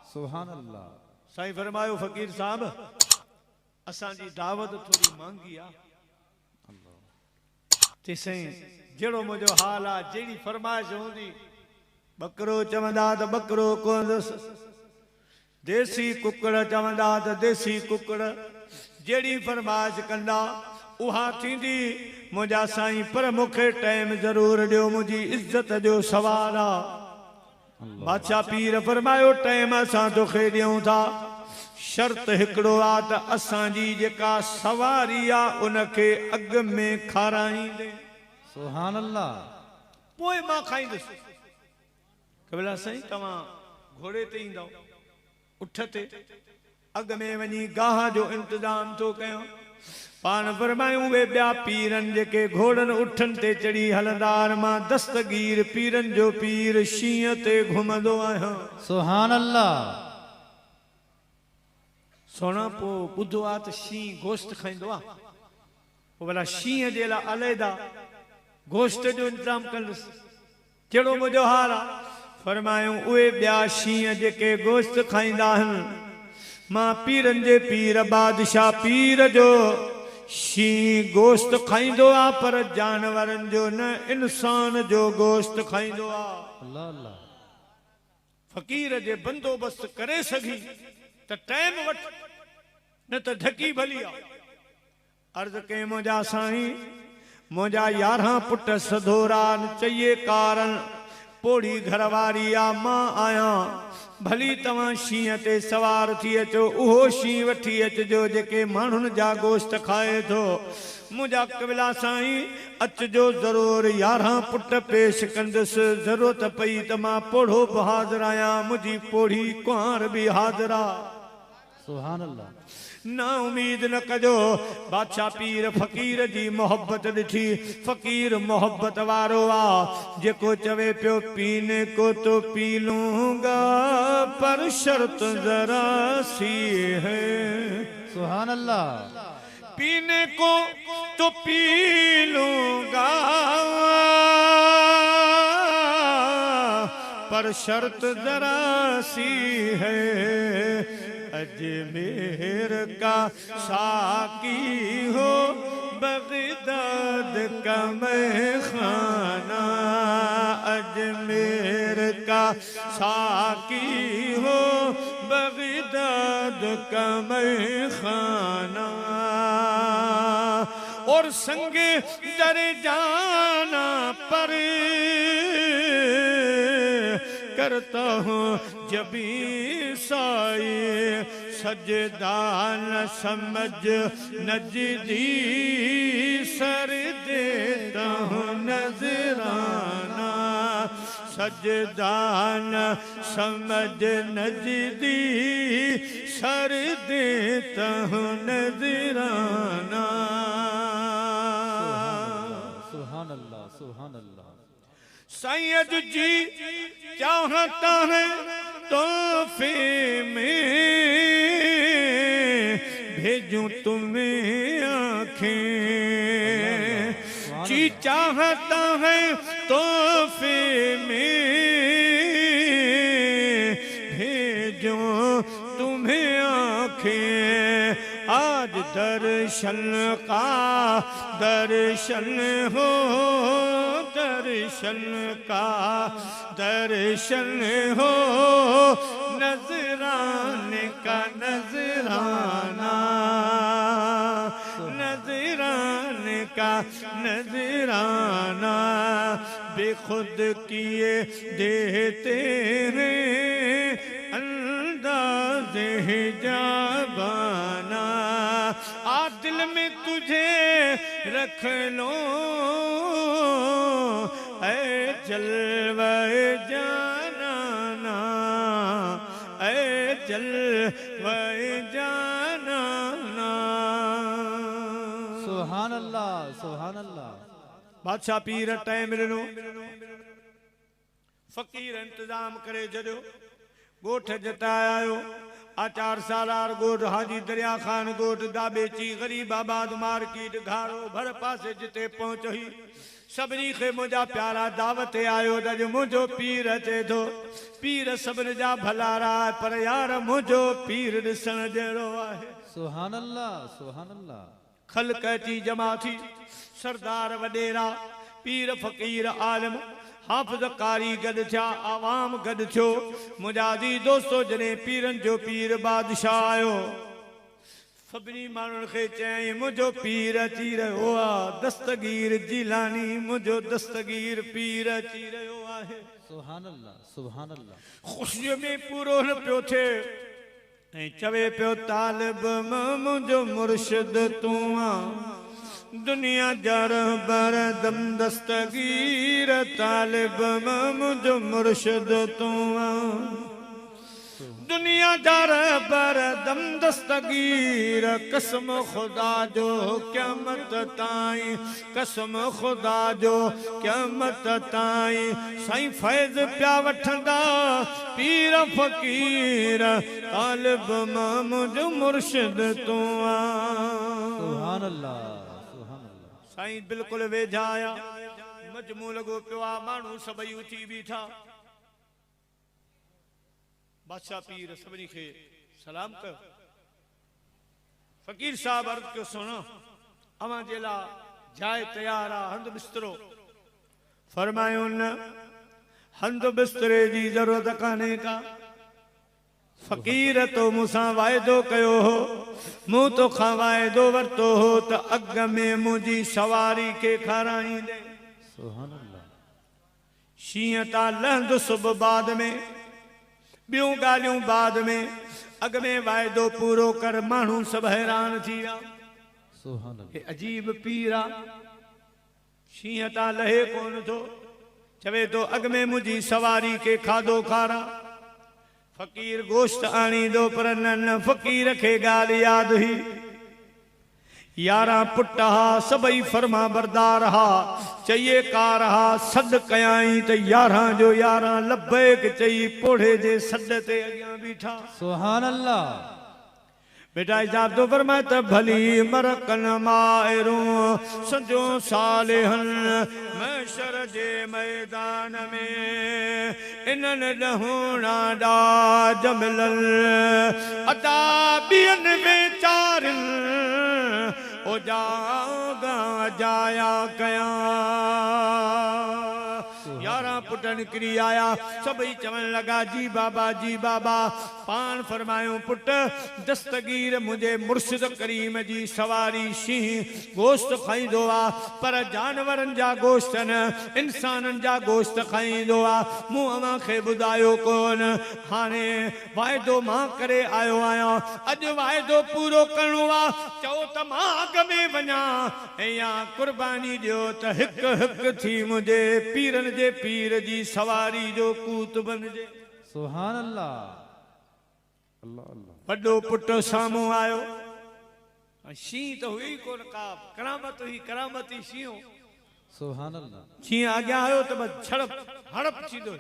Speaker 2: सुभान अल्लाह।
Speaker 1: साईं फरमायो, फ़कीर साहब असांजी दावत थोड़ी मांगी आ ते सही जेड़ो मुझो हाल आ जेड़ी फरमाइश होंदी बकरो चवंदा त बकरो कोंदस देसी कुकड़ चवंदा त देसी कुकड़ जेड़ी फरमाइश कंदा उहा थींदी मुझा साईं पर मुखे टाइम जरूर दियो मुझी इज्जत जो सवाल आ बादशाह पीर फरमायो टाइम असां तोखे ॾियूं था शर्त हिकिड़ो आ त असांजी जेका सवारी आ उनखे अॻ में खाराईंदे
Speaker 2: सुभान अल्लाह
Speaker 1: पोइ मां खाईंदुसि कबिला साईं तव्हां घोड़े ते ईंदव उठ ते अॻ में वञी गाह जो इंतजाम थो कयां पान फरमायूं वे ॿिया पीरनि जेके घोड़नि उठनि ते चढ़ी हलंदार मां दस्तगीर पीरनि जो पीर शींहं ते घुमंदो आहियां
Speaker 2: सुभान अल्लाह
Speaker 1: सोना पो ॿुधो आहे त शींहं गोश्त खाईंदो आहे पोइ भला शींहं जे लाइ अलहदा गोश्त जो इंतजाम कंदुसि कहिड़ो मुंहिंजो हाल आहे फरमायूं उहे ॿिया शींहं जेके गोश्त खाईंदा आहिनि मां पीरनि जे पीर बादशाह पीर जो शींहं गोश्त खाईंदो आहे पर जानवरनि जो न इंसान जो गोश्त खाईंदो आहे
Speaker 2: अल्लाह अल्लाह
Speaker 1: फ़कीर जे बंदोबस्त करे सघी त टाइम वठ न त ढकी भली आहे अर्ज़ कई मुंहिंजा साईं मुंहिंजा 11 पुट सधोरा चइए कारण पोड़ी घरवारी आ मां आया भली तव्हां शींहं ते सवार थी अचो उहो शींहं वठी अचजो जेके माण्हुनि जा गोश्त खाए थो मुंहिंजा कबिला साईं अचजो ज़रूर 11 पुट पेश कंदुसि ज़रूरत पई त मां पोढ़ो बि हाज़िर आहियां मुंहिंजी पोढ़ी कुंवार बि हाज़िर आहे
Speaker 2: सुभान अल्लाह
Speaker 1: ना उम्मीद न कजो बादशाह पीर फ़कीर जी मोहब्बत ॾिठी फ़कीर मोहब्बत वारो आ जेको चवे पियो पीने को तो पी लूंगा पर शर्त जरा सी है
Speaker 2: सुभान अल्लाह
Speaker 1: पीने को तो पी लूंगा पर शर्त जरा सी है अजमेर का साकी हो बगदाद का मैखाना अजमेर का साकी हो बगदाद का मैखाना और संगे दर जाना पर करता हूँ जबी साई सजदा न समझ नजदी सर देता हूँ नजराना सजदा न समझ नजदी सर देता हूँ नजराना
Speaker 2: सुभान अल्लाह सुभान अल्लाह
Speaker 1: सैयद जी चाहता है तोहफे में भेजूं तुम्हें आँखें जी चाहता है तोहफे में भेजूं तुम्हें आँखें आज दर्शन का दर्शन हो दर्शन का दर्शन हो नजराने का नजराना नजराने का नजराना बेखुद किए देते हैं अंदाज़े जाबाना आ दिल में तुझे रख लो ऐ जलवे जाना ऐ जलवे जाना
Speaker 2: सुभान अल्लाह सुभान अल्लाह
Speaker 1: बादशाह पीर टाइम ॾिनो फ़कीर इंतजाम करे छॾियो गोठ जताया आयो आचार सालार गोठ हाजी दरिया खान गोठ दाबेची गरीबाबाद मार्केट घारो भर पासे जिते पहुंची सभिनी खे मुंहिंजा प्यारा दावत आयो त अॼु मुंहिंजो पीर अचे थो पीर सभिनी जा भलारा पर यार मुंहिंजो पीर ॾिसण जहिड़ो आहे
Speaker 2: सुभान अल्लाह सुभान अल्लाह
Speaker 1: खल्क अची जमा थी सरदार वडेरा पीर फ़कीर आलम हाफ़िज़ कारी गॾु थिया आवाम गॾु थियो मुंहिंजा दोस्तो जॾहिं पीरनि जो पीर बादशाह आयो सभिनी माण्हुनि खे चयईं मुंहिंजो पीर अची रहियो आहे दस्तगीर जिलानी मुंहिंजो दस्तगीर पीर अची रहियो आहे
Speaker 2: सुभान अल्लाह सुभान अल्लाह
Speaker 1: ख़ुशीअ में पूरो न पियो थिए ऐं चवे पियो तालिब मुंहिंजो मुर्शिद तूं आहीं दुनिया जार बर दम दस्तगीर तालिब मुझ मुर्शिद तू दुनिया जार बर दम दस्तगीर कसम खुदा जो क़यामत ताईं कसम खुदा जो क़यामत ताईं साईं फैज़ पिया वठंदा पीर फ़कीर तालिब मुझ मुर्शिद तू
Speaker 2: सुभान अल्लाह
Speaker 1: साईं बिल्कुल वेझा आया मजमू लगो पियो आहे माण्हू सभई उथी बीठा बादशाह पीर सभिनी खे सलाम कयो फ़कीर साहब अर्ज़ कयो सुनो अवां जे लाइ जाइ तयार आहे हंध बिस्तरो फरमायो न हंध बिस्तरे जी ज़रूरत कान्हे का फ़कीर तो मूंसां वाइदो कयो हो मूं तोखां वाइदो वरितो हो त अॻ में मुंहिंजी सवारी खे खाराईंदे
Speaker 2: सुभान अल्लाह
Speaker 1: शींहं तां लहंदुसि बि बाद में ॿियूं ॻाल्हियूं बाद में अॻ में वाइदो पूरो कर माण्हू सभु हैरान थी विया
Speaker 2: सुभान अल्लाह
Speaker 1: हे अजीब पीर आहे शींहं तां लहे कोन थो चवे थो अॻ में मुंहिंजी सवारी खे खाधो खारा फ़कीर गोश्त आणींदो पर न फ़कीर खे ॻाल्हि यादि हुई 11 पुट हा सभई फर्मा बरदार हा चइए कार हा सॾ कयाई त 11 जो 11 लबैक चई पोढ़े जे सॾ ते अॻियां बीठा
Speaker 2: सुभान अल्लाह
Speaker 1: बेटा इजाब तो फरमाए त भली मरकन मायरूं सजो सालिहन महशर जे मैदान में इनन ॾहोणा डा जमलल अदा बियन बेचारन ओ जागा जाया कया 11 पुट निकरी आया सभई चवण लगा जी बाबा पान फरमायो पुट दस्तगीर मुझे मुर्शिद करीम जी सवारी शींह गोश्त खाईंदो आ पर जानवरन जा गोश्त न इंसानन जा गोश्त खाईंदो आ मूं अवां खे ॿुधायो कोन हाणे वाइदो मां करे आयो आहियां अॼु वाइदो पूरो करणो आ चओ त मां अॻ में वञा ऐं या कुर्बानी ॾियो त हिक हिक थी मुंहिंजे पीरन जे पीर जी सवारी जो कूत बनजे
Speaker 2: सुभान अल्लाह अल्लाह अल्लाह
Speaker 1: वॾो पुट साम्हूं आयो शींहं त हुई कोन का करामत हुई करामती शींहं
Speaker 2: सुभान अल्लाह
Speaker 1: शींहं अॻियां आयो त बस छड़प हड़प थींदो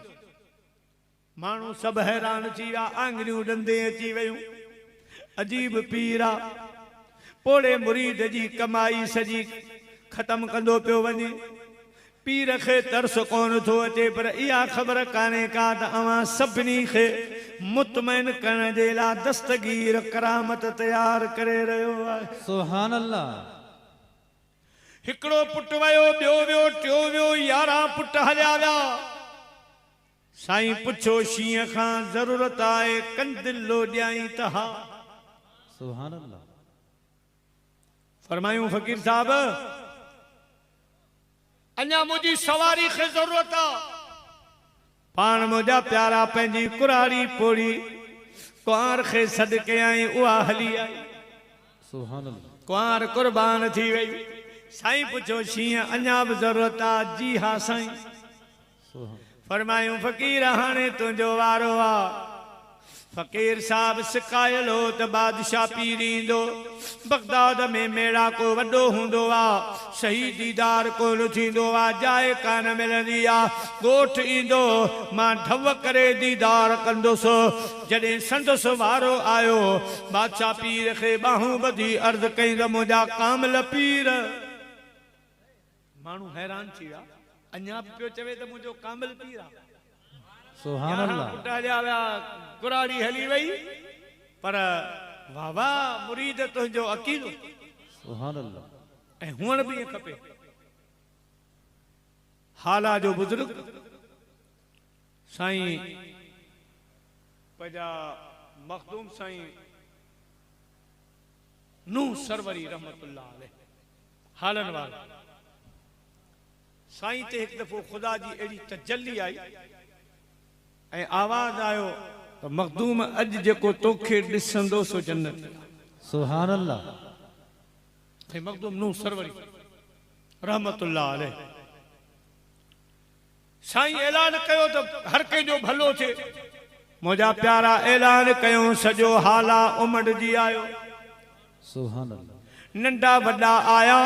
Speaker 1: माण्हू सभु हैरान थी विया आङिरियूं ॾंदे अची वियूं अजीब पीर आहे पोड़े मुरीद जी कमाई सॼी ख़त्म कंदो पियो वञे पीर खे तरस कोन थो अचे पर इहा ख़बर कान्हे का त अवां सभिनी खे मुतमइन करण जे लाइ दस्तगीर करामत तयार करे रहियो आहे
Speaker 2: सुभान अल्लाह
Speaker 1: हिकिड़ो पुट वियो ॿियो वियो टियों वियो 11 पुट हलिया विया साईं पुछो शींहं खां ज़रूरत आहे कंदिलो ॾियाई त हा
Speaker 2: सुभान अल्लाह
Speaker 1: फरमायूं फ़कीर साहब अञा मुझी सवारी खे जरूरत आ पान मुझा प्यारा पंहिंजी कुरारी पोड़ी कुआर खे सॾ के आई उहा हली आई
Speaker 2: सुभान अल्लाह
Speaker 1: कुआर कुर्बान थी वई साईं पुछो शींहं अञा बि जरूरत आ जी हा साईं फरमायूं फ़कीर हाणे तुंहिंजो वारो आ फ़कीर साहब सिकायल हो त बादशाह पीर ईंदो बगदाद में मेड़ा को वॾो हूंदो आहे सही दीदार कोन थींदो आहे जाइ कान मिलंदी आहे ॻोठ ईंदो मां ढव करे दीदार कंदुसि जॾहिं संदसि वारो आयो बादशाह पीर खे ॿाहूं ॿधी अर्ज़ कई त मुंहिंजा कामिल पीर माण्हू हैरान थी विया अञा पियो चवे त मुंहिंजो कामिल पीर आहे
Speaker 2: सुभान अल्लाह
Speaker 1: पुट हलिया विया कुराड़ी हली वई पर वाह वाह मुरीद तुंहिंजो अकीदो
Speaker 2: सुभान अल्लाह
Speaker 1: ऐं हुअण बि ईअं खपे हाला जो बुजुर्ग साईं पंहिंजा मखदूम साईं नूह सरवरी रहमतुल्लाह अलैह हालन वारा साईं ते हिकु दफ़ो ख़ुदा जी अहिड़ी तजल्ली आई ऐं आवाज़ आयो त मखदूम अॼु जेको तोखे ॾिसंदो सो जन्नत
Speaker 2: सुभान अल्लाह
Speaker 1: ऐं मखदूम नूह सरवरी रहमतुल्लाह अलैह साईं ऐलान कयो त हर कंहिंजो भलो थिए मुंहिंजा प्यारा ऐलान कयो सॼो हाला उमड़जी आयो
Speaker 2: सुभान अल्लाह
Speaker 1: नंढा वॾा आया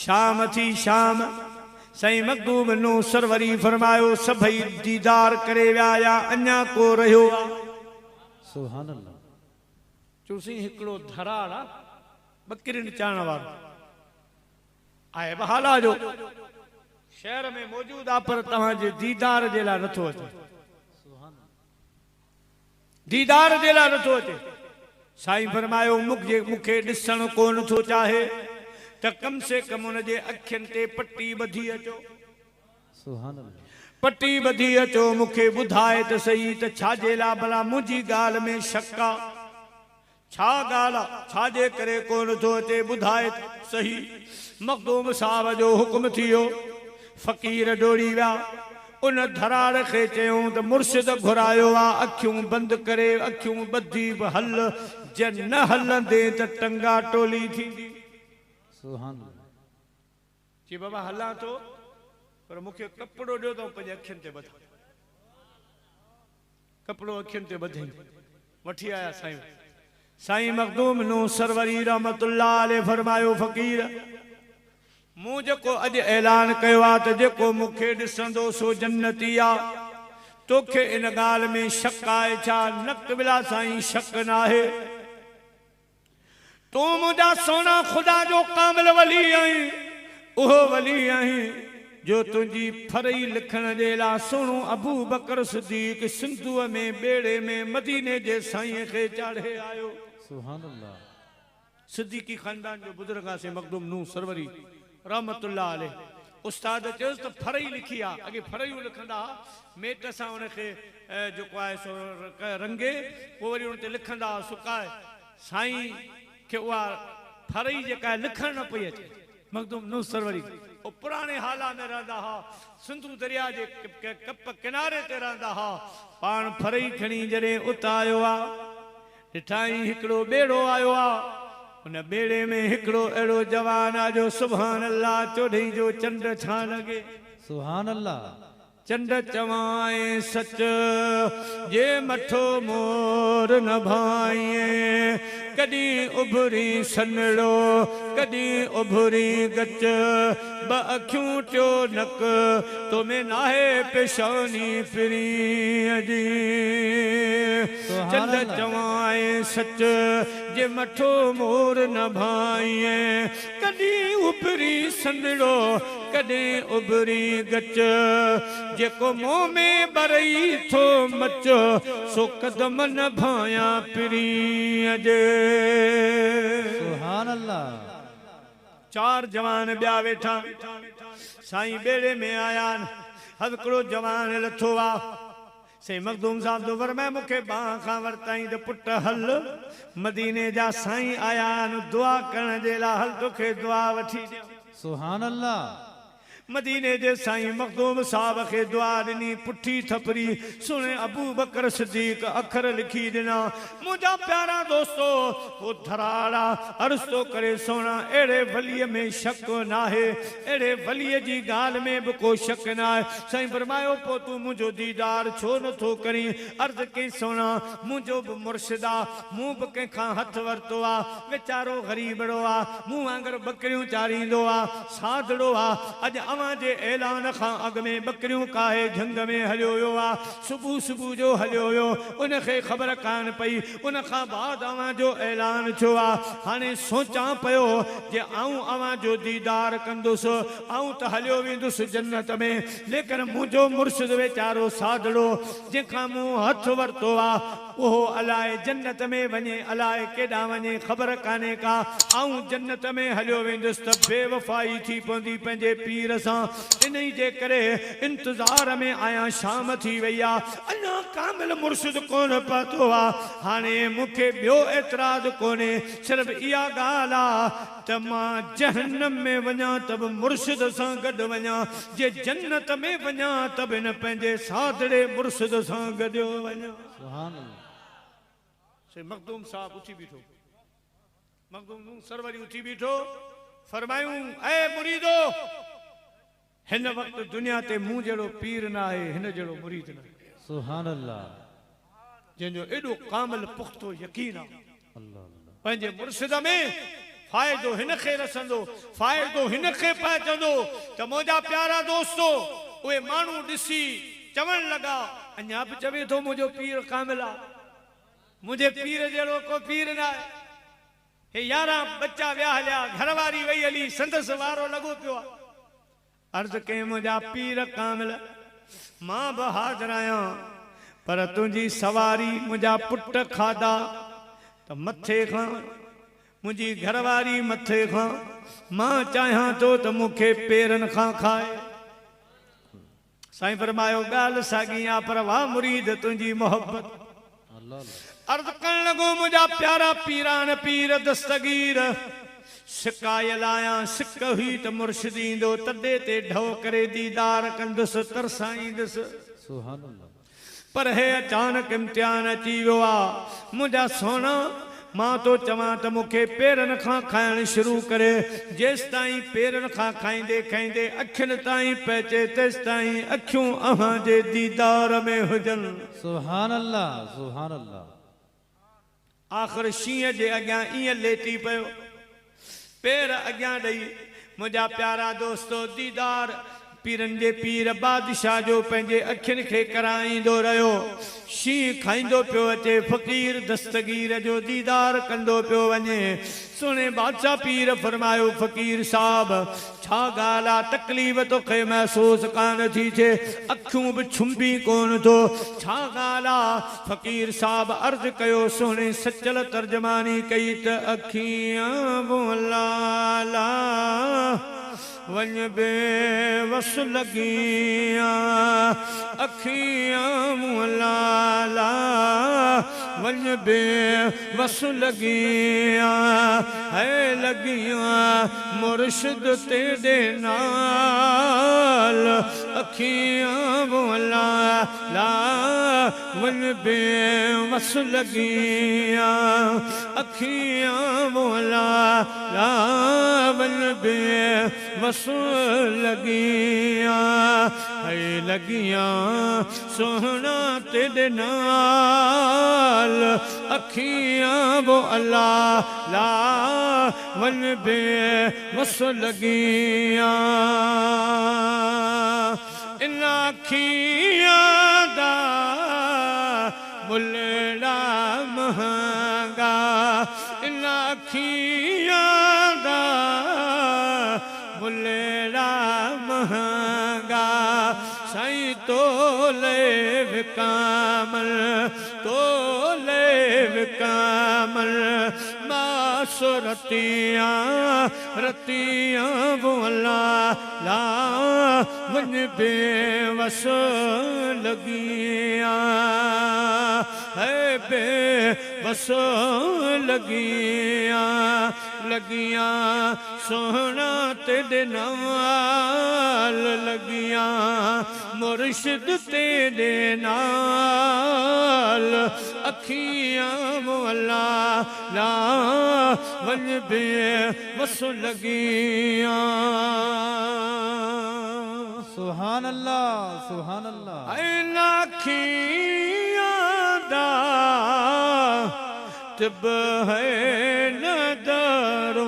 Speaker 1: शाम थी शाम साईं मखदूम नूह सरवरी फरमायो सभई दीदार करे विया अञा को रहियो
Speaker 2: सुभान अल्लाह
Speaker 1: चूसी हिकिड़ो धराड़ आहे बकरिन चाण वारो आहे हाला जो शहर में मौजूद आहे पर तव्हांजे दीदार जे लाइ नथो अचे दीदार जे लाइ नथो अचे साईं फरमायो मूंखे ॾिसण कोन थो चाहे त कम से कम उन जे अखियुनि ते पट्टी ॿधी अचो
Speaker 2: सुभान अल्लाह
Speaker 1: पट्टी ॿधी अचो मूंखे ॿुधाए त सही त छाजे लाइ भला मुंहिंजी ॻाल्हि में शक आहे छा ॻाल्हि आहे छाजे करे कोन थो अचे ॿुधाए त सही मखदूम साहब जो हुकुम थी वियो फ़क़ीर डोड़ी विया उन धराड़ खे चयूं त मुर्शिद घुरायो आहे अखियूं बंदि करे अखियूं ॿधी बि हल जे न हलंदे त टंगा टोली थींदी
Speaker 2: सुभान अल्लाह
Speaker 1: जी बाबा हलां थो पर मूंखे कपिड़ो ॾियो त पंहिंजे अखियुनि ते ॿधां कपिड़ो अखियुनि ते ॿधई वठी आया साईं साईं मखदूम नूह सरवरी रहमतुल्लाह अलैह फरमायो फ़क़ीर मूं जेको अॼु ऐलान कयो आहे त जेको मूंखे ॾिसंदो सो जन्नती आहे तोखे इन ॻाल्हि में शक आहे छा नक बिला साईं शक न आहे तूं मुंहिंजा सोना ख़ुदा जो कामिल वली आहीं उहो वली आहीं जो तुंहिंजी फरई लिखण जे लाइ सुहिणो अबू बकर सिद्दीक़ सिंधूअ में ॿेड़े में मदीने जे साईं खे चाढ़े आयो
Speaker 2: सुभान अल्लाह
Speaker 1: सिद्दीक़ी ख़ानदान जो बुज़ुर्ग आहे मखदूम नूह सरवरी रहमतुल्लाह अलैह उस्ताद चयोसि त फरई लिखी आहे अॻे फरइयूं लिखंदा मेट सां उनखे जेको आहे सो रंगे पोइ वरी उन ते लिखंदा सुकाए साईं खे उहा फरई जेका आहे लिखण न पई अचे मखदूम नूह सरवरी पुराणे हाला में रहंदा हुआ सिंधू दरिया जे कप किनारे ते रहंदा हुआ पाण फरई खणी जॾहिं उतां आयो आहे ॾिठाई हिकिड़ो ॿेड़ो आयो आहे उन ॿेड़े में हिकिड़ो अहिड़ो जवान आहे जो सुभान अल्लाह चोॾहीं जो चंड छा लॻे
Speaker 2: सुभान अल्लाह
Speaker 1: चंड चवाए सच जे मठो मोर न भाइए कॾहिं उभरी सनड़ो कॾहिं उभरी गच ब अखियूं टियो नक तो में नाहे पेशानी फिरी जी चंड चवाए सच जे मठो मोर न भाइए कॾहिं उभरी सनड़ो कॾहिं उभरी गच जेको मुंह में बरई थो मच सो कदम न भाया पिरी अजे
Speaker 2: सुभान अल्लाह
Speaker 1: चार जवान ॿिया वेठा साईं ॿेड़े में आया हिकिड़ो जवान लथो आहे साईं मखदूम साहब जो फरमाए मूंखे बाह खां वरताई त पुट हल मदीने जा साईं आया दुआ करण जे लाइ हल तोखे दुआ वठी ॾियां
Speaker 2: सुभान अल्लाह
Speaker 1: मदीने जे साईं मखदूम साहब खे दुआ ॾिनी पुठी थपरी सुणे अबू बकर सिद्दीक़ अखर लिखी ॾिना मुंहिंजा प्यारा दोस्तो वो धराड़ा अर्ज़ थो करे सोना अहिड़े वलीअ में शक न आहे अहिड़े वलीअ जी ॻाल्हि में बि को शक न आहे साईं फरमायो पोइ तूं मुंहिंजो दीदार छो नथो करीं अर्ज़ कई सोना मुंहिंजो बि मुर्शिद आहे मूं बि कंहिंखां हथ वरितो आहे वीचारो ग़रीबड़ो आहे मूं वांगुरु बकरियूं चारींदो आहे साधड़ो आहे अॼु अवां जे ऐलान खां अॻ में बकरियूं काहे झंग में हलियो वियो आहे सुबुह सुबुह जो हलियो वियो उनखे ख़बर कान पई उन खां बाद अवां जो ऐलान थियो आहे हाणे सोचां पियो जे आऊं अवां जो दीदार कंदुसि आऊं त हलियो वेंदुसि जन्नत में लेकिन मुंहिंजो मुर्शिद वीचारो साधड़ो जंहिंखां मूं हथ वरितो आहे वो अलाए जन्नत में वने अलाए केडा वने खबर काने का आऊं जन्नत में हलियो वेंदुस त बेवफाई थी पवंदी पंहिंजे पीर सां इन्ही जे करे इंतजार में आया शाम थी वई आ अना कामिल मुर्शिद कोन पतो आ हाने मुखे बियो एतराज कोने सिर्फ इया गाल आ त मां जहन्नम में वञा तब मुर्शिद सां गॾु वञा जे जन्नत में वञा तब इन पंहिंजे सादड़े मुर्शिद सां गॾु वञा
Speaker 2: सुभान अल्लाह
Speaker 1: से मखदूम साहब उठी बीठो मखदूम सरवरी उठी बीठो फरमायूं ए मुरीदो हिन वक्त दुनिया ते मूं जहिड़ो पीर न आहे हिन जहिड़ो मुरीद न आहे
Speaker 2: सुभान अल्लाह
Speaker 1: जंहिंजो एॾो कामिल पुख्तो यकीन आहे
Speaker 2: अल्लाह
Speaker 1: पंहिंजे मुर्शिद में फ़ाइदो हिनखे रसंदो फ़ाइदो हिनखे पहुचंदो त मुंहिंजा प्यारा दोस्तो उहे माण्हू ॾिसी चवण लॻा अञा बि चवे थो मुंहिंजो पीर कामिल आहे मुंहिंजे पीर जहिड़ो को पीर न आहे हे 11 बच्चा विया हलिया घरवारी वई हली संदसि वारो लॻो पियो आहे अर्ज़ कई मुंहिंजा पीर कामिल मां बि हाज़िर आहियां पर तुंहिंजी सवारी मुंहिंजा पुट खाधा त मथे खां मुंहिंजी घरवारी मथे खां मां चाहियां थो त मूंखे पेरनि खां खाए साईं फरमायो ॻाल्हि साॻी आहे पर वाह मुरीद तुंहिंजी मोहब्बत अर्ज़ करण लॻो मुंहिंजा प्यारा पीरान पीर दस्तगीर शिकायल आया सिक हुई त मुर्शिद ईंदो तॾे ते ढो करे दीदार कंदुसि तरसाईंदुसि
Speaker 2: सुभान अल्लाह
Speaker 1: पर हे अचानक इम्तिहान अची वियो आहे मुंहिंजा सोना मां तो चवां त मूंखे पेरनि खां खाइण शुरू करे जेसि ताईं पेरनि खां खाईंदे खाईंदे अखियुनि ताईं पहुचे तेसि ताईं अखियूं अव्हां जे दीदार में हुजनि
Speaker 2: सुभान अल्लाह सुभान अल्लाह
Speaker 1: आख़िर शींहं जे अॻियां ईअं लेटी पियो पेर अॻियां ॾेई मुंहिंजा प्यारा दोस्तो दीदार पीरनि जे पीर बादशाह जो पंहिंजे अखियुनि खे कराईंदो रहियो शींहं खाईंदो पियो अचे फ़क़ीर दस्तगीर जो दीदार कंदो पियो वञे सुहिणे बादशाह पीर फरमायो फ़क़ीर साहब छा ॻाल्हि आहे तकलीफ़ तोखे महसूस कान थी थिए अखियूं बि छुंबी कोन थो छा ॻाल्हि आहे फ़क़ीर साहब अर्ज़ कयो सुहिणे सचल तर्जमानी कई त अखियां बोलाला वञ बेवस लॻियां अखियां मुलाला वञ बेवस लॻियां है लॻियां मुर्शिद तेरे नाल अखियां मुलाला वञ बेवस लॻियां अखियां मुलाला वञ बेवस लगियां है लगियां सोहना तेरे नाल अखियां वो अल्लाह ला वन बे वस लगियां इन अखियां दा मुल्ला महंगा इन अखियां दा मुल्ला महंगा साईं तोले विकामल मासो रतियां बोला ला वन बेवस लगियां है बेवस लगियां सोहना तेरे नाल लगियां मुर्शिद तेरे नाल अखियां मोला ला वन बेवस लगियां
Speaker 2: सुभान अल्लाह सुभान अल्लाह
Speaker 1: ऐन अखियां दा तिब है नदरो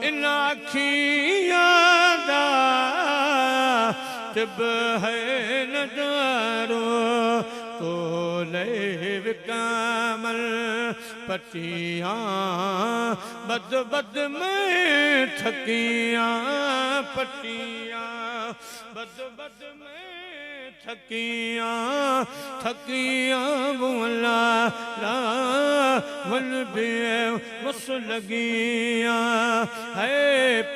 Speaker 1: इन अखियां दा तिब है नदरो तोले विकामल पटियां बद बद में थकियां पटियां बद बद में थकियां थकियां बोला ला वन बे वस लगियां है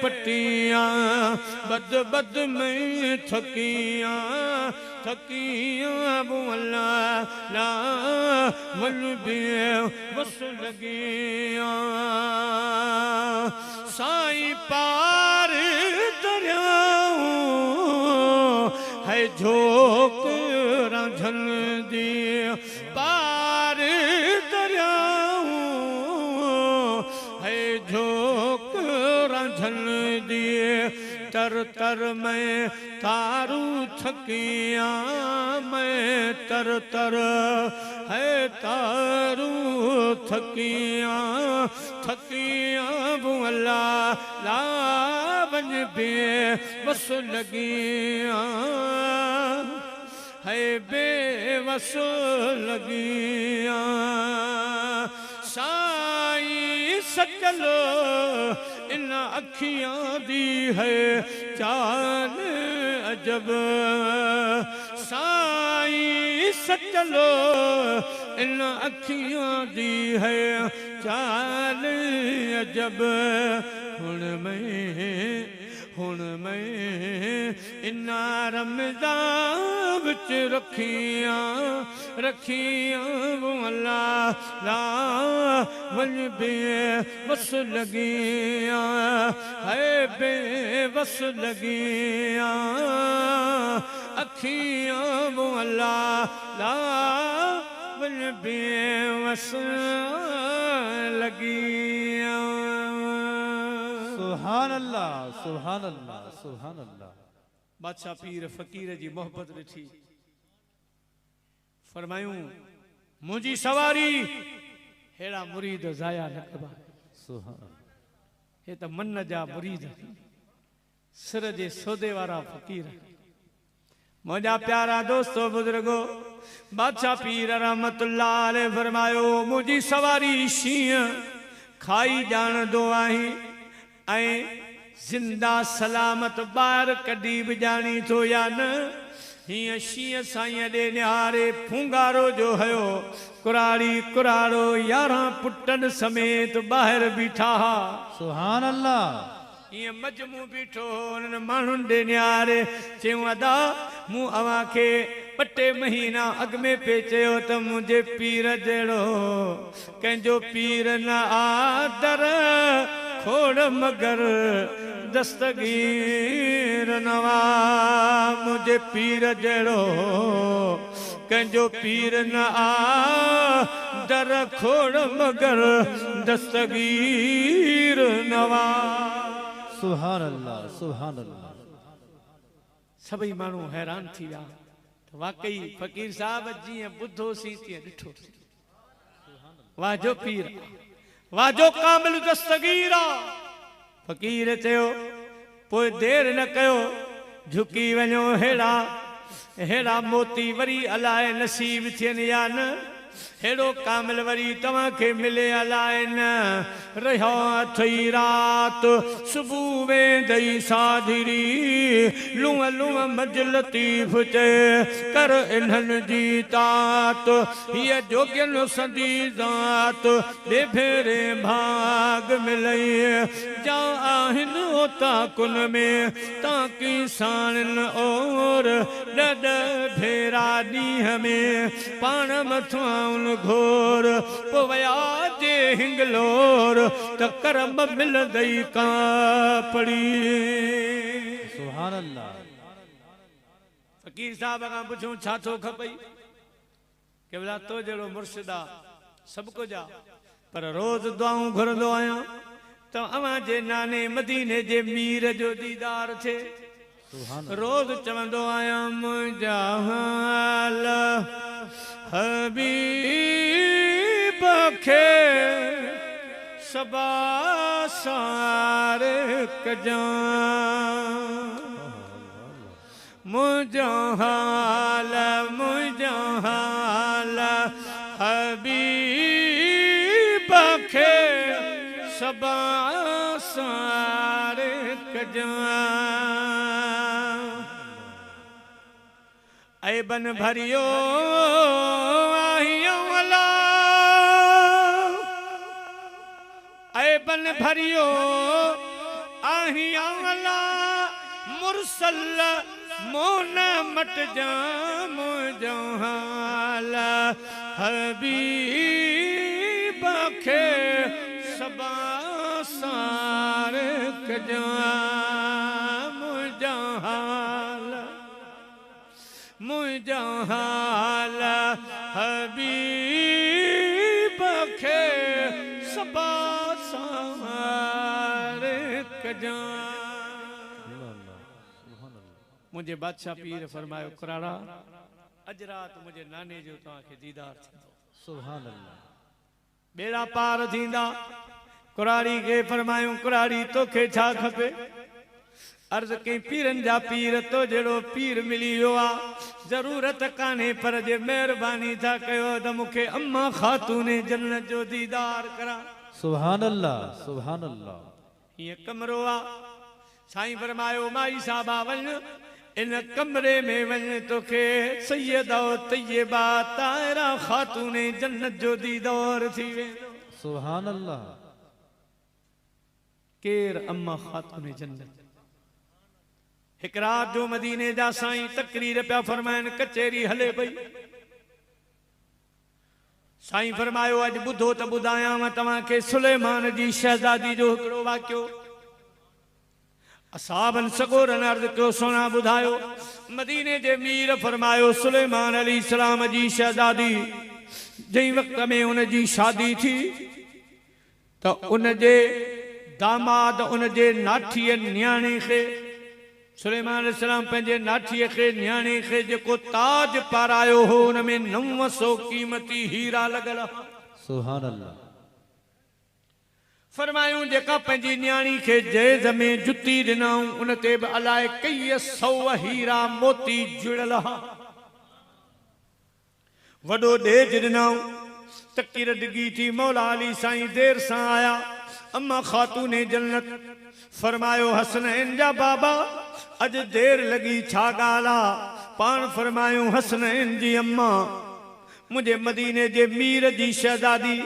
Speaker 1: पटियां बद बद में थकियां थकियां बोला ला वन बे वस लगियां साईं पार दरियाऊं है झोक रांझन दी पार दरियाऊं है झोक रांझन दी तर तर मैं तारू थकियां मैं तर तर है तारू थकियां थकियां बोला ला बन बे बस लगियां है बेवस लगियां साईं सचलो इन अखियां दी है चाल अजब साईं सचलो इन अखियां दी है चाल अजब हुण मैं इन्ना रमज़ान विच रखियां बोला ला वन बे बस लगियां है बेबस लगियां अखियां बोला ला वन बेबस लगियां
Speaker 2: सुभान अल्लाह सुभान अल्लाह सुभान अल्लाह।
Speaker 1: बादशाह पीर फकीर जी मोहब्बत ॾिठी फरमायूं मुंहिंजी सवारी हेड़ा मुरीद ज़ाया न कबा
Speaker 2: सुभान
Speaker 1: हे त मन जा मुरीद सिर जे सौदे वारा फकीर मुंहिंजा प्यारा दोस्तो बुजुर्गो बादशाह पीर रहमतुल्लाह अलैह फरमायो मुंहिंजी सवारी शींहं खाई ॼाणंदो आहीं ऐं जिंदा सलामत ॿाहिरि कढी बि ॼाणी थो या न हीअं शींहं साईं ॾे निहारे फूंगारो जो हयो कुराड़ी कुराड़ो 11 पुटनि समेत ॿाहिरि बीठा हा
Speaker 2: सुभान अल्लाह।
Speaker 1: हीअं मजमू बीठो उन्हनि माण्हुनि ॾे निहारे चयूं अदा मूं अव्हां खे ॿ टे महीना अॻु में पे चयो त मुंहिंजे पीर जहिड़ो कंहिंजो पीर न आदर खोड़ मगर दस्तगीर नवा मुझे पीर जड़ो कंजो पीर न आ दर खोड़ मगर दस्तगीर नवा
Speaker 2: सुभान अल्लाह सुभान अल्लाह।
Speaker 1: सभी मानू हैरान थी विया वाकई फकीर साहब जी बुद्धो सी तीअं ॾिठो वाह जो पीर वाह जो कामिल दस्तगीर फकीर चयो पोइ देर न कयो झुकी वञो हेड़ा मोती वरी अलाए नसीब थियनि या न हेड़ो कामिल वरी तव्हां खे मिले अलाए न रहियो अथई रात सुबुह वेंदई साधिरी लूअ लूअ मज लतीफ़ चए कर इन्हनि जी तात हीअ जोगियनि संदी ज़ात ॿिए भेरे भाग मिलई जा आहिनि ओता कुन में ताकी साणनि और ॾॾ भेरा ॾींहं में पाण मथां घोर पोया जे हिंगलोर त करम मिलंदई कापड़ी
Speaker 2: सुभान अल्लाह।
Speaker 1: फकीर साहब खां पुछूं छा थो खपई के भला तो जहिड़ो मुर्शिद आहे सभु कुझु आहे पर रोज़ दुआऊं घुरंदो आहियां त अव्हां जे नाने मदीने जे मीर जो दीदार थिए रोज़ चवंदो आहियां मुंहिंजा हाल हबीब खे सबा सार कजां मुंहिंजो हाल हबीब खे सबा सार कजां ऐ बन भरियो आहियां वाला ऐ बन भरियो आहियां वाला मुरसल मोन मट जाम जहाल हबीब खे सबा सार कजाम जहाल मुजहाल हबीब खे सबा सार कजाम। मुझे बादशाह पीर फरमायो कुराड़ा अज रात मुझे नाने जो तव्हांखे दीदार थींदो।
Speaker 2: सुभान अल्लाह।
Speaker 1: बेड़ा पार थींदा। कुराड़ी के फरमायूं कुराड़ी तोखे छा खपे? अर्ज कई पीरन जा पीर तो जड़ो पीर मिली वियो आ जरूरत काने पर जे मेहरबानी था कयो त मुखे अम्मा खातून जन्नत जो दीदार करा।
Speaker 2: सुभान अल्लाह सुभान अल्लाह।
Speaker 1: ये कमरो आ साईं फरमायो माई साहबा वञ इन कमरे में वञ तोखे सैयदा तैयबा ताहिरा खातून जन्नत जो दीदार थी वेंदो।
Speaker 2: सुभान अल्लाह।
Speaker 1: केर अम्मा खातून जन्नत। एक रात जो मदीने जा साईं तकरीर पिया फरमाइन कचेरी हले पई। साईं फरमायो अज बुधो त बुधायां तव्हांखे सुलेमान जी शहजादी जो हिकिड़ो वाक्यो। असाबन सगोरन अर्ज कयो सोना बुधायो। मदीने जे मीर फरमायो सुलेमान अली सलाम जी शहजादी जई वक्त में उन जी शादी थी तो उन जे दामाद उन जे नाठीअ न्याणे खे सुलेमान अलैहिस्सलाम पंहिंजे नाठीअ खे न्याणे खे जेको ताज पारायो हो उन में 900 कीमती हीरा लॻल।
Speaker 2: सुभान अल्लाह।
Speaker 1: फरमायूं जेका पंहिंजी न्याणी खे जैज़ में जुती ॾिनऊं उन ते बि अलाए कई 100 हीरा मोती जुड़ियल हा। वॾो ॾेज ॾिनऊं तकीर डिगी थी मौला अली साईं देर सां आया। अम्मा खातून जन्नत फरमायो हसनैन जा बाबा अज देर लगी छा ॻाल्हि पान फरमायूं हसनैन जी अम्मा मुझे मदीने जे मीर जी शहजादी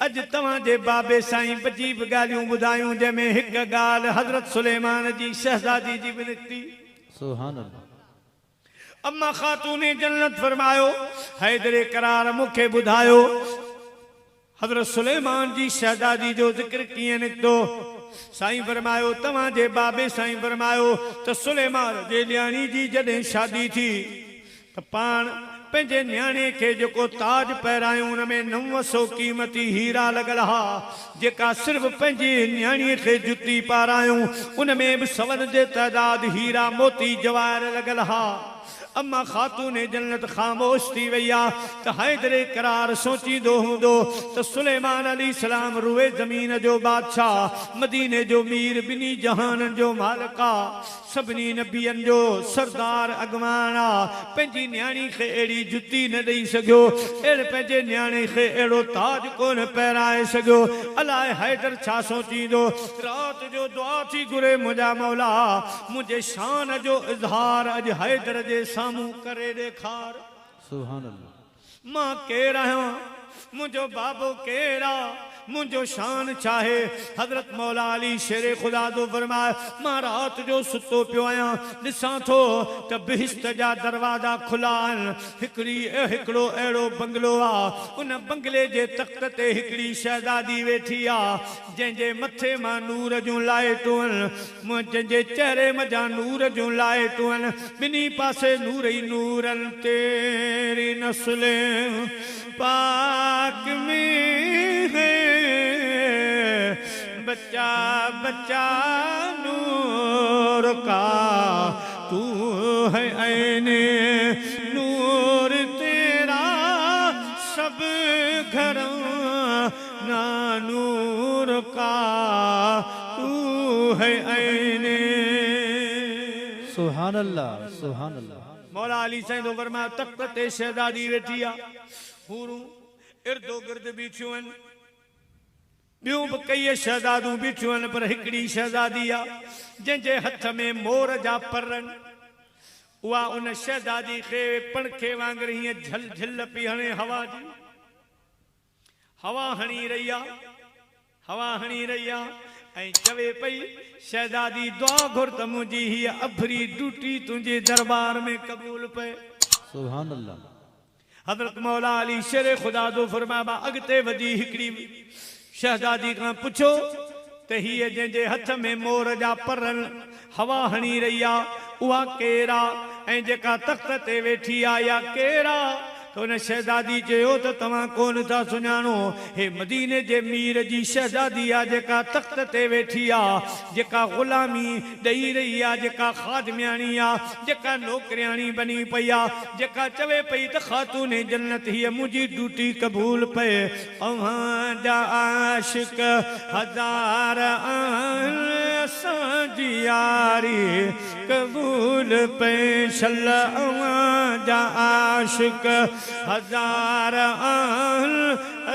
Speaker 1: अज तव्हां जे बाबे साईं बजीब ॻाल्हियूं ॿुधायूं जंहिंमें हिकु ॻाल्हि हज़रत सुलेमान जी शहजादी जी बि निकिती।
Speaker 2: सुभान अल्लाह।
Speaker 1: अम्मा खातून जन्नत फरमायो हैदरे करार मुखे ॿुधायो हज़रत सुलेमान जी शहजादी जो ज़िक्र कीअं निकितो। साईं फरमायो तव्हां जे बाबे साईं फरमायो त सुलेमान जे न्याणी जी जॾहिं शादी थी त पाण पंहिंजे न्याणे खे जेको ताज पहिरायूं उन में 900 कीमती हीरा लॻल हा जेका सिर्फ़ पंहिंजी न्याणीअ खे जुती पारायूं उन में बि सवन जे तइदाद हीरा मोती जवाहर लॻल हा। अम्मा खातून जन्नत खामोश थी वई आ त हैदरे करार सोचींदो हूंदो त सुलेमान अली सलाम रुए ज़मीन जो बादशाह मदीने जो मीर बिनी जहाननि जो मालिक आ सभिनी नबियनि जो सरदार अॻवान आ पंहिंजी न्याणी खे अहिड़ी जुती न ॾेई सघियो अहिड़े पंहिंजे न्याणे खे अहिड़ो ताज कोन पहिराए सघियो। अलाए हैदर छा सोचींदो रात जो दुआ थी घुरे मुंहिंजा मौला मुंहिंजे शान जो इज़हार अॼु हैदर जे साम्हूं करे ॾेखार।
Speaker 2: सुभान अल्लाह।
Speaker 1: मां केरु आहियां मुंहिंजो बाबो केरु आहे मुंहिंजो शान चाहे। हज़रत मौला अली शेरे ख़ुदा जो फरमाए मां रात जो सुतो पियो आहियां ॾिसां थो त बिहिश्त जा दरवाज़ा खुला आहिनि हिकिड़ो अहिड़ो बंगलो आहे उन बंगले जे तख़्त ते हिकिड़ी शहज़ादी वेठी आहे जंहिंजे मथे मां नूर जूं लाइटूं आहिनि जंहिंजे चहिरे मथां नूर जूं लाइटूं आहिनि ॿिन्ही पासे नूर ई नूर आहिनि। तेरी नस्ले पाक में है बच्चा बच्चा नूर का तू है ऐने नूर तेरा सब घराना नूर का तू है ऐने।
Speaker 2: सुभान अल्लाह सुभान अल्लाह।
Speaker 1: मौला अली साईं दो फरमाया तख्त ते शहजादी वेठी आ हूरूं इर्दो गिर्द बीठियूं आहिनि ॿियूं बि कई शहजादूं बीठियूं आहिनि पर हिकिड़ी शहजादी आ जंहिंजे हथ में मोर जा पर आहिनि उहा उन शहजादी खे पणखे वांगर हीअं झल झल पई हणे हवा जी हवा हणी रही आहे हवा हणी रही आहे ऐं चवे पई शहजादी दुआ घुर त मुंहिंजी हीअ अभरी ड्यूटी तुंहिंजे दरबार में क़बूल पए
Speaker 2: सुभान अल्लाह
Speaker 1: हज़रत मौला अली शेर खुदा जो फरमाया अॻिते वधी हिकिड़ी शहजादी खां पुछो त हीअ जंहिंजे हथ में मोर जा परन हवा हणी रही आहे उहा केरु आहे ऐं जेका तख़्त ते वेठी आहे या केरु आहे तो उन शहजादी चयो त तव्हां कोन था सुञाणो हे मदीने जे मीर जी शहजादी आहे जेका तख़्त ते वेठी आहे जेका ग़ुलामी ॾेई रही आहे जेका ख़ादमियाणी आहे जेका नौकरियाणी बनी पई आहे जेका चवे पई त ख़ातून जन्नत हीअ मुंहिंजी ड्यूटी क़बूल पए अव्हांजा आशिक़ हज़ार असांजी यारी क़बूल पे शल अव्हांजा आशिक़ हजार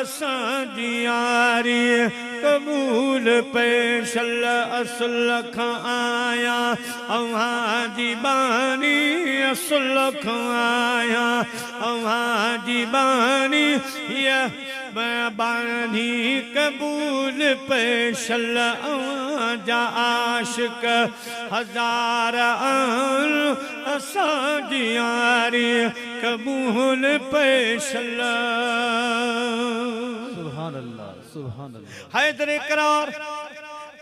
Speaker 1: असांजी यारी क़बूल पे शल असुल खां आया अव्हांजी बानी असुल खां आया अव्हांजी बानी हीअ बानी क़बूल पे शल अव्हांजा आशिक़ हजार असांजी यारी क़बूल पे शल
Speaker 2: सुभान अल्लाह सुभान अल्लाह
Speaker 1: हैदर करार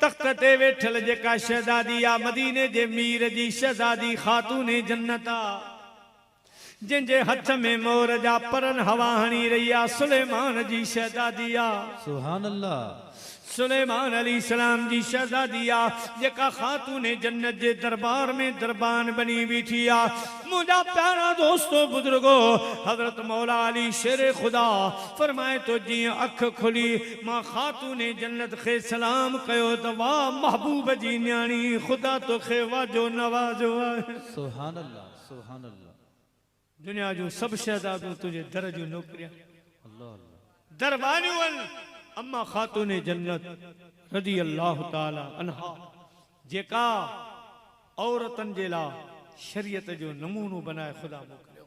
Speaker 1: तख्त ते वेठल जेका शहजादी आ मदीने जे मीर जी शहजादी खातून जन्नत आ जिनके हथ में मोर जा परन हवा हणी रही आ सुलेमान जी शहजादी आ
Speaker 2: सुभान अल्लाह
Speaker 1: सुलेमान अली सलाम जी शहजादी आ जेका खातून जन्नत जे दरबार में दरबान बनी बीठी आ मुझा प्यारा दोस्तों बुजुर्गो हजरत मौला अली शेर खुदा फरमाए तो जी अख खुली मां खातून जन्नत खे सलाम कयो तो वाह महबूब जी न्याणी खुदा तो खे वाजो नवाजो
Speaker 2: सुभान अल्लाह सुभान अल्लाह
Speaker 1: दुनिया जो सब शहजादों तुझे दर जो नौकरियां
Speaker 2: अल्लाह अल्लाह
Speaker 1: दरबानियुल अम्मा खातून जन्नत रदी अल्लाह ताला अन्हा जेका औरतन जे ला शरीयत जो नमूनो बनाए खुदा मोकिलियो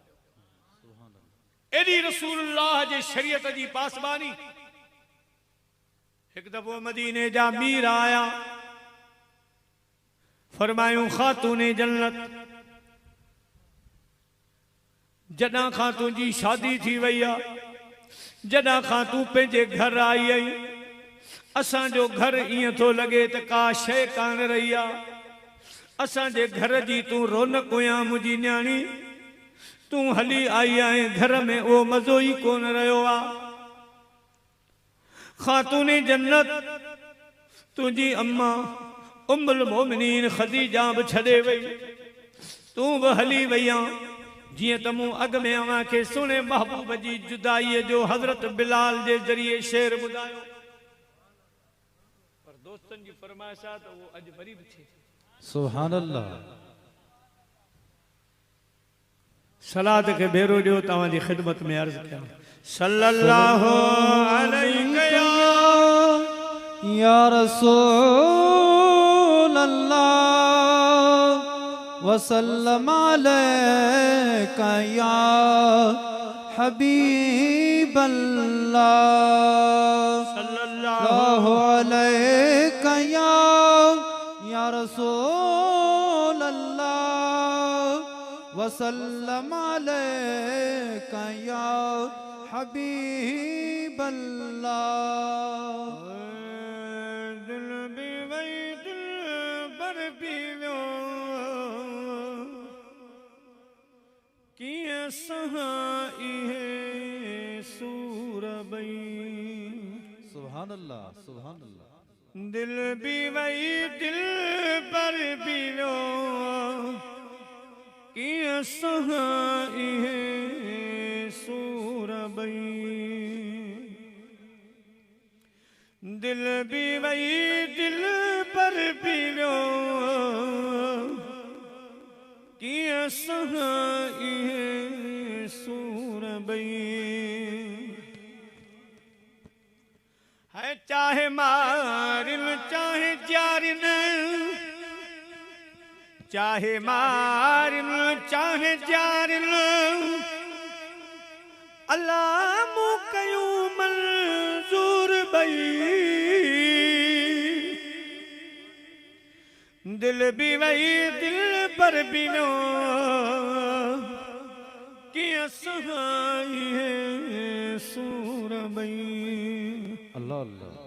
Speaker 1: एडी रसूलुल्लाह जे शरीयत जी पासबानी एक दफो मदीने जा मीर आया फरमायूं खातून जन्नत जडा खां तुझी शादी थी वई आ जडा खां तू पंहिंजे घर आई आई असांजो घर इं तो लगे त का शय कान रही आ असांजे घर जी तू रौनक हुया मुंहिंजी न्याणी तू हली आई आए घर में वो मज़ो ही कोन रहियो आ खातून जन्नत तुझी अम्मा उम्मुल मोमिनीन खदीजा भी छड़े वई तू भी हली वई आ जिए तमू अग में अवां के सुने महबूब जी जुदाई जो हजरत बिलाल जे जरिए शेर बुधायो पर दोस्तन जी फरमाइश आ तो वो अज वरी भी थी
Speaker 2: सुभान अल्लाह
Speaker 1: सलात के भेरो जो तवां जी खिदमत में अर्ज किया सल्लल्लाहु अलैहि
Speaker 2: या रसूल अल्लाह वसल्लम अलैका या हबीब अल्लाह सल्लल्लाहु अलैका या रसूल अल्लाह वसल्लम अलैका या हबीब अल्लाह
Speaker 1: दिल भी वही दिल पर भी
Speaker 2: सुभान अल्लाह सुभान अल्लाह
Speaker 1: दिल भी वही दिल पर भी लो कि सूर बई दिल भी वही दिल पर भी लो कि सूर बई है चाहे मारिन चाहे जारिन चाहे मारिन चाहे जारिन अल्लाह मु कयूं मंजूर बई दिल भी वही दिल पर भी नो कि सहाय है सूर बई
Speaker 2: अल्लाह अल्लाह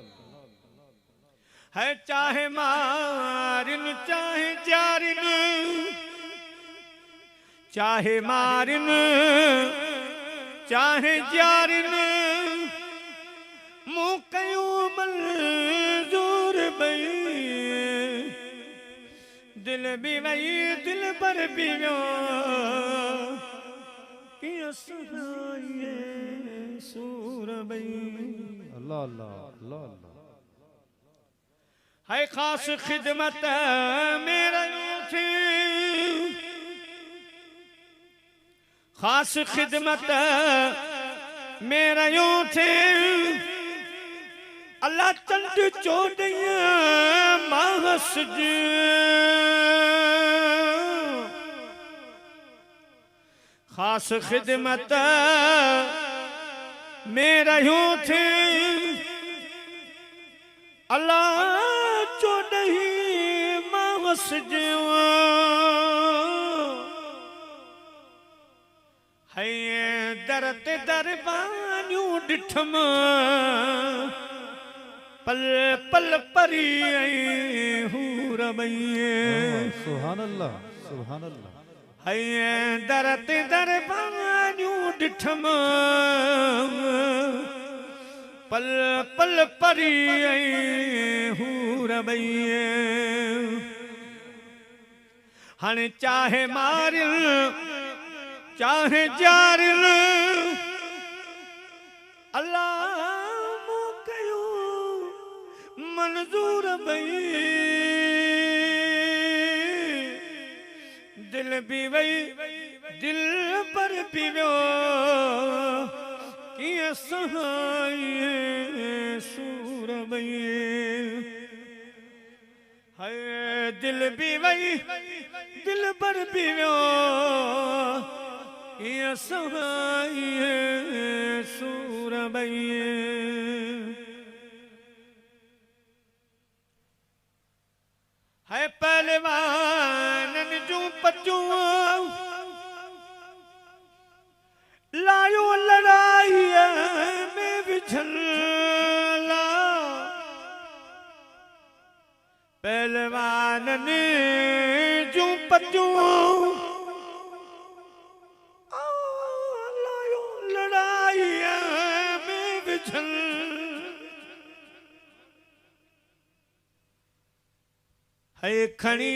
Speaker 1: है चाहे मारिन चाहे जारिन चाहे मारिन चाहे जारिन मु कयूं मंजूर बई दिल भी वही दिल पर भी नो कि सहाय है सूर बई
Speaker 2: अल्लाह अल्लाह अल्लाह अल्लाह
Speaker 1: है खास खिदमत मेरा थे खास खिदमत मेरा यूं थे अल्लाह चंद चोदिया माहस खास खिदमत मेरा यूं थे अल्लाह चोदही माहस है दरत दरबानियूं डिठम पल पल परी हूर बई
Speaker 2: सुभान अल्लाह सुभान अल्लाह
Speaker 1: है दरत दरबानियूं डिठम पल पल परी हूर बई हाणे चाहे मारिल चाहे जारिल अल्लाह मु कयूं मंजूर बई दिल भी वही दिल पर भी वो कि सहाय सूर बई है दिल भी वही दिल पर भी वो ये सहाय सूर बई है पहलवानन जू पचू लायो लड़ाई में विझला पहलवानन जू पचू है खणी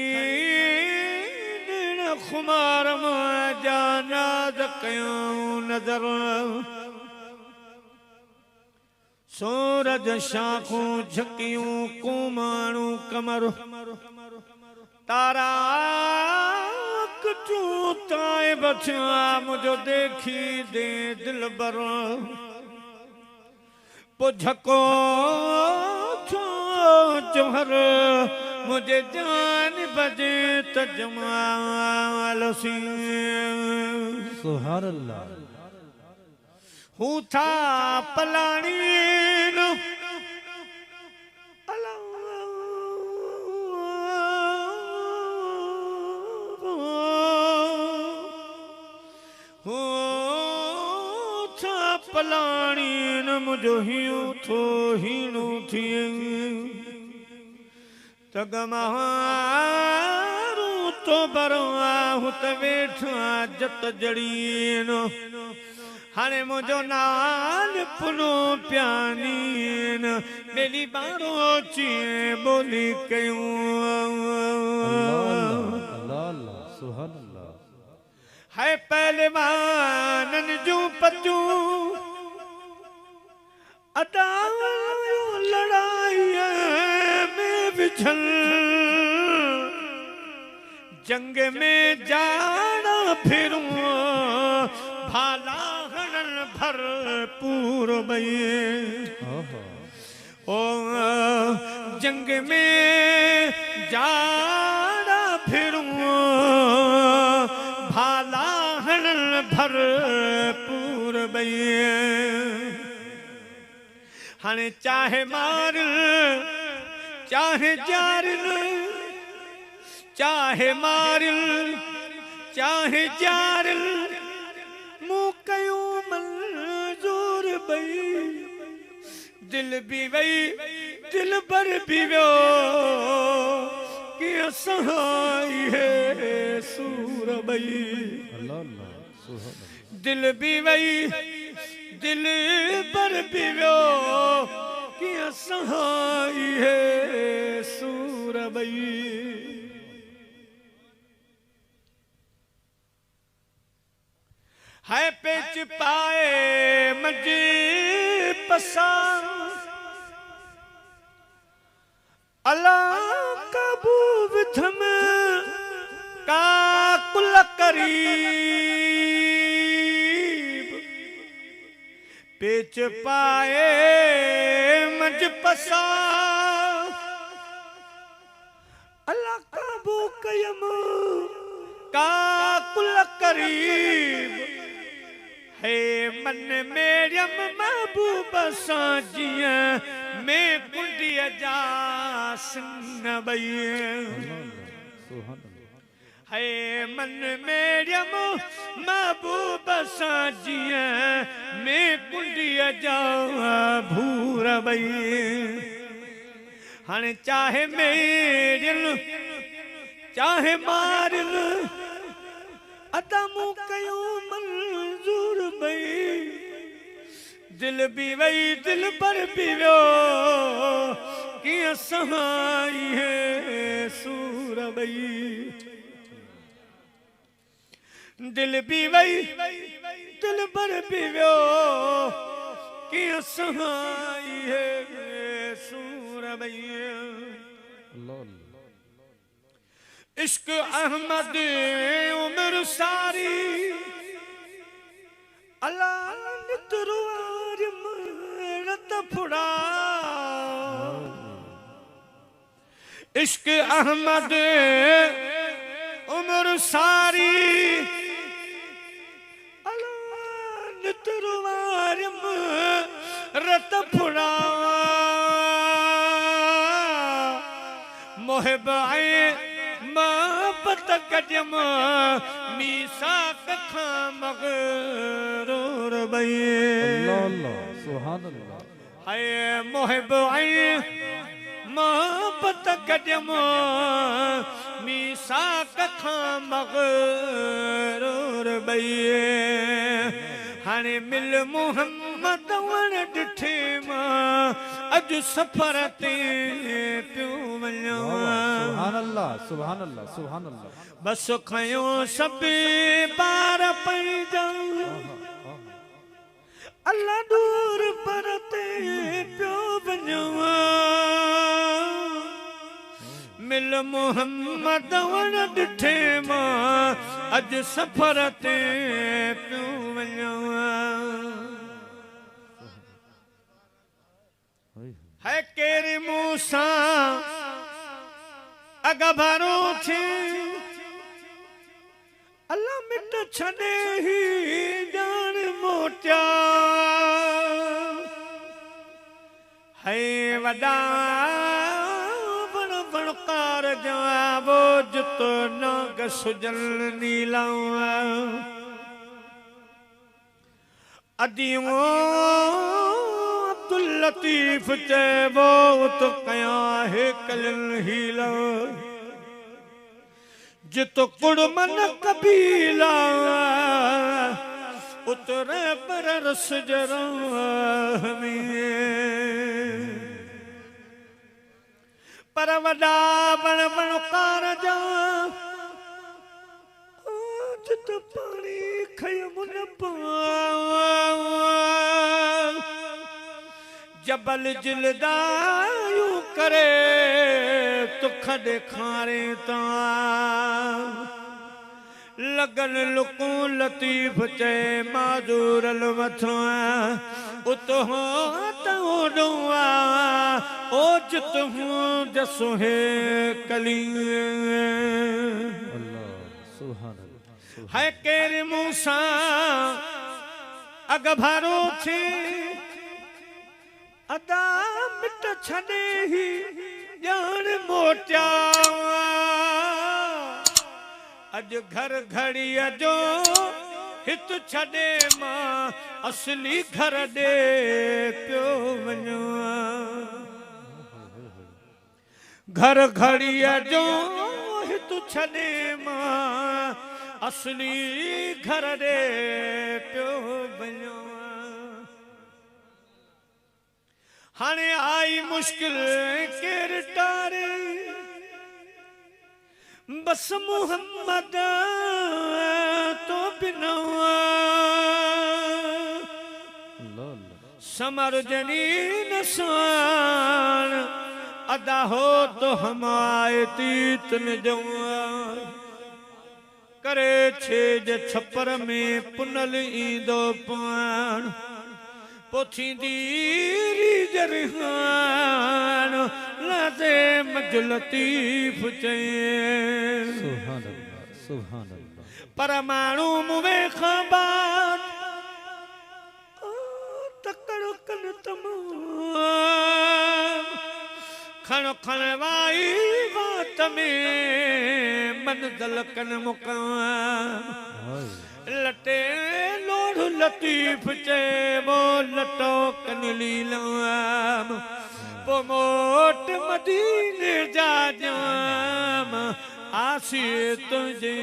Speaker 1: खुमार जाना कयूं नजर सूरज शाखूं झकियूं कुमाणू कमर तारा कचूं ताए बचा मुझो देखी दे दिल बर पो झको चोहर मुझे जान बजे तजमाल सी
Speaker 2: सुभान अल्लाह
Speaker 1: हूँ था पलानी नो हूँ था पलानी न मुझो हियो थो हीनो थिए तगमारू तो बरवा हुत वेठा जत जड़ीनो हाणे मुझो नाल पुनो प्यानीन मेली बारो चिए बोली कयूं
Speaker 2: अल्लाह अल्लाह सुभान अल्लाह
Speaker 1: है पहलवानन जू पचू अदा लड़ाई में विझल जंग में जाना फिरूं भाला हनन भरपूर बई ओ जंग में जाना फिरूं बई हाणे चाहे मार चाहे जार चाहे मार चाहे जार मूं कयो मंजूर बई दिल भी वई दिल पर भी वियो कि सहाई है सूर बई
Speaker 2: अल्लाह अल्लाह सुभान
Speaker 1: दिल भी वई दिल पर भी वियो कि सहाई है सूर बई है पेच पाए मजी पसा अला काबू विधम का कुल करीब पेच पाए मज पसा अला काबू कयम का कुल करीब है मन मेरियम महबूब सां जियां में कुंडिया जा सिंह बई
Speaker 2: सुभान
Speaker 1: है मन मेरियम महबूब सां जियां में कुंडिया जा भूर बई हाणे चाहे मेरियल चाहे मारियल अदमू कयो मंजूर बई दिल भी वई दिल पर भी वियो कि सहाई है सूर बई दिल भी वई दिल पर भी वियो कि सहाई है सूर बई
Speaker 2: अल्लाह
Speaker 1: इश्क अहमद उम्र सारी अल्लाह नितरुआर मरत फुड़ा इश्क अहमद उम्र सारी अल्लाह नितरुआर मरत फुड़ा मोहब आए मोहब्बत कजम मीसा कखा मगरूर बई
Speaker 2: अल्लाह सुभान अल्लाह
Speaker 1: हाय मोहब आई मोहब्बत कजम मीसा कखा मगरूर बई हाणे मिल मोहम्मद वण ॾिठे मां अॼु सफ़र ते पियो वञां
Speaker 2: सुभान अल्लाह सुभान अल्लाह सुभान अल्लाह
Speaker 1: बस खयो सभु पार पंहिंजा अल्लाह दूर पर ते पियो वञां मिल मोहम्मद वण ॾिठे मां अॼु सफ़र ते पियो वञां है केर मूसा अग भरो थी अल्लाह मिट छॾे ही जान मोटिया है वॾा बण बणकार जवाबो जुतो नाग सुजल नीला अदियो अब्दुल लतीफ चेबो तो कया है कलन हीला जितो कुड़मन कबीला उतरे पर रस जरा पर वडा बण बणकार जा जित पानी खयम न पा जबल जिलदायू करे तुख ॾेखारे ता लगन लुकू लतीफ चे माजूरल मथो उतो तोड़ो ओ जित हूँ जसो है कली
Speaker 2: अल्लाह सुभान अल्लाह
Speaker 1: है केर मूसा अग भरो छे अदा मिट छड़े ही जान मोटिया अज घर घड़ी जो हित छड़े मां असली घर दे प्यो वञो घर घड़ी जो हित छड़े मां असली घर दे प्यो वञो हाने आई मुश्किल केर टारे बस मोहम्मद तो बिना समर जनी नसान अदा हो तो हम आए तीत में जवान करे छेज छपर में पुनल ईंदो पान पोथी दीरी जरहान लाजे मजलतीफ चाहिए
Speaker 2: सुभान अल्लाह सुभान अल्लाह
Speaker 1: परमाणु मुवे खबात तकड़ कन तमाम खण खण वाई बात में मंदल कन मुकाम लटे लोढ़ लतीफ चे वो लटो कन लीलाम वो मोट मदीने जा जाम आसी तुझे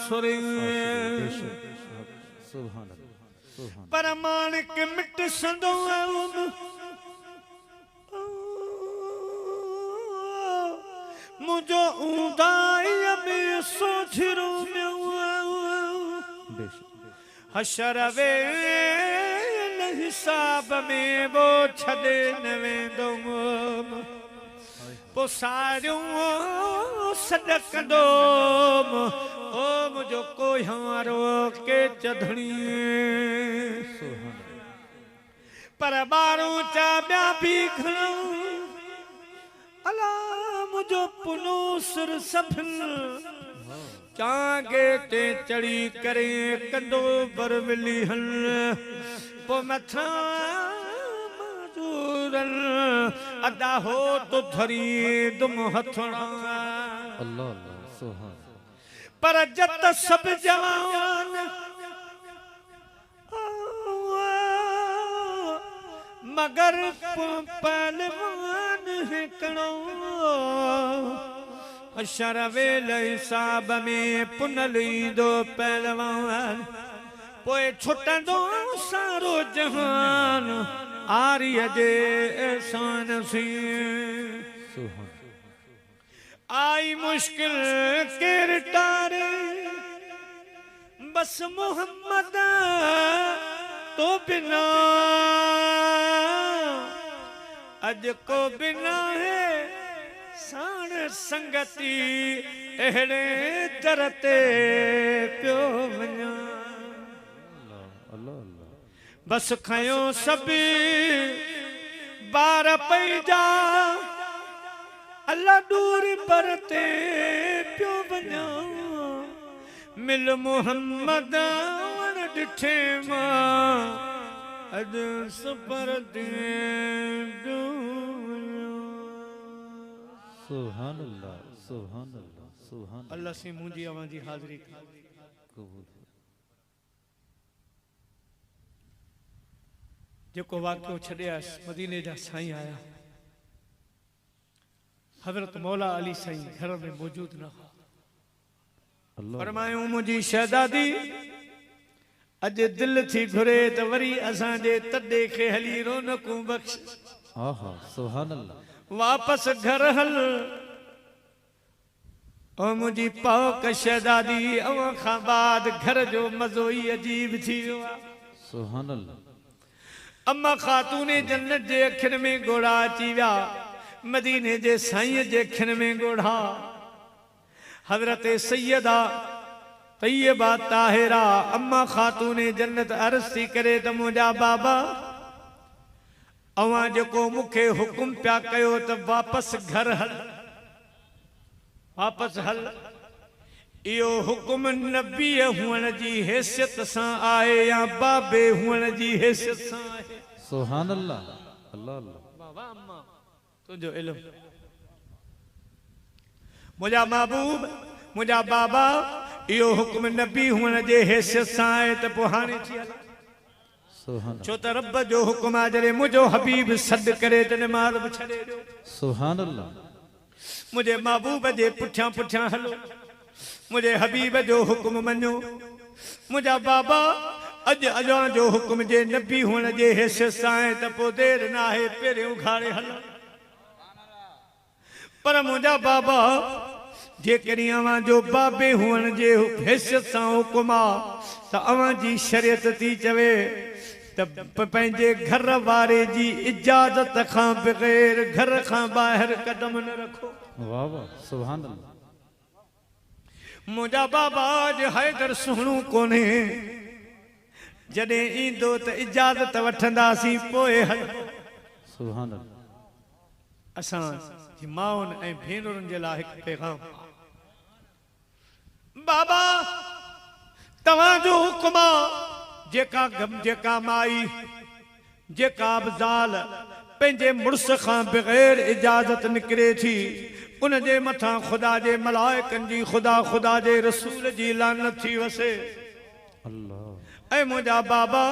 Speaker 1: सुरी
Speaker 2: सुभान अल्लाह
Speaker 1: परमाणिक मिट संदो मुझो ऊंदाई में सोझरो में हशर वे हिसाब में वो छदे नवे दो पो सारियों सदक दो ओ मुझो कोई हारो के चधणी पर बारों चा ब्या भी खड़ो अला मुझो पुनो सुर सफल चांगे ते चढ़ी करे कंदो बरवली हल पो मथा माजूरन अदा हो तो धरी दुम हथड़ा
Speaker 2: अल्लाह अल्लाह सुभान
Speaker 1: पर जत सब जवान मगर पहलवान है कणो शरवे हिसाब में पुनली दो पहलवान पोए छुटंदो सारो जहान आर्य जे एहसान सी आई मुश्किल केर टारे बस मोहम्मद तो बिना अज को बिना है साण संगती एड़े तरते प्यो वञा बस खयो सभी बार पैजा अल्लाह दूर परते प्यो वञा मिल मोहम्मद वण डिठे मां अज सफर दे प्यो
Speaker 2: सुभान अल्लाह सुभान अल्लाह सुभान
Speaker 1: अल्लाह से मुंहिंजी अवांजी हाज़िरी
Speaker 2: कबूल
Speaker 1: जेको वाक़ियो छॾियास मदीने जा साईं आया हज़रत मौला अली साईं घर में मौजूद न हो फरमायूं मुंहिंजी शहज़ादी अज दिल थी घुरे त वरी असांजे तॾे खे हली रौनकूं बख्श
Speaker 2: आहा सुभान अल्लाह
Speaker 1: वापस घर हल ओ मुंहिंजी पाक शहज़ादी अवां खां बाद घर जो मज़ो ई अजीब थी वियो आहे
Speaker 2: सुभान अल्लाह
Speaker 1: अम्मा खातून जन्नत जे अखियुनि में गोड़ा अची विया मदीने जे साईं जे अखियुनि में गोड़ा हज़रत सैयदा तैयबा ताहिरा अम्मा खातून जन्नत अर्ज़ थी करे त मुंहिंजा बाबा अवां जेको मूंखे हुकुम पिया कयो त वापस घर हल वापस हल इहो हुकुम नबी हुअण जी हैसियत सां आहे या बाबे हुअण जी हैसियत सां आहे?
Speaker 2: सुभान अल्लाह अल्लाह अल्लाह
Speaker 1: बाबा अम्मा तुंहिंजो इल्म मुंहिंजा महबूब मुंहिंजा बाबा इहो हुकुम नबी हुअण जे हैसियत सां आहे त पोइ हाणे थी हलां
Speaker 2: सुभान
Speaker 1: छो त रब जो हुकुम आहे जॾहिं मुंहिंजो हबीब सॾु करे त नमाज़ बि छॾे ॾियो
Speaker 2: सुभान अल्लाह
Speaker 1: मुझे महबूब जे पुठियां पुठियां हलो मुझे हबीब जो हुकुम मञो मुझा बाबा अज अजां जो हुकुम जे नबी हुअण जे हैसियत सां आहे त पोइ देर न आहे पहिरियों उघाड़े हलो पर मुझा बाबा जेकॾहिं अवां जो बाबे हुअण जे हैसियत सां हुकुम आहे त अवां जी शरीयत थी चवे त पंहिंजे घर वारे जी इजाज़त खां बग़ैर घर खां ॿाहिरि कदम न रखो
Speaker 2: वाह वाह सुभान अल्लाह
Speaker 1: मुंहिंजा बाबा अॼु हैदर सुहिणो कोन्हे जॾहिं ईंदो त इजाज़त वठंदासीं पोइ
Speaker 2: सुभान अल्लाह
Speaker 1: असां जी माउनि ऐं भेनरुनि जे लाइ हिकु पैगाम बाबा तव्हांजो हुकुम जेका माई जेका ज़ाल पंहिंजे मुड़ुस खां बग़ैर इजाज़त निकिरे थी उन जे मथां ख़ुदा जे मलाइकनि जी ख़ुदा जे रसूल जी लानत थी वसे
Speaker 2: अल्लाह
Speaker 1: ऐं मुंहिंजा बाबा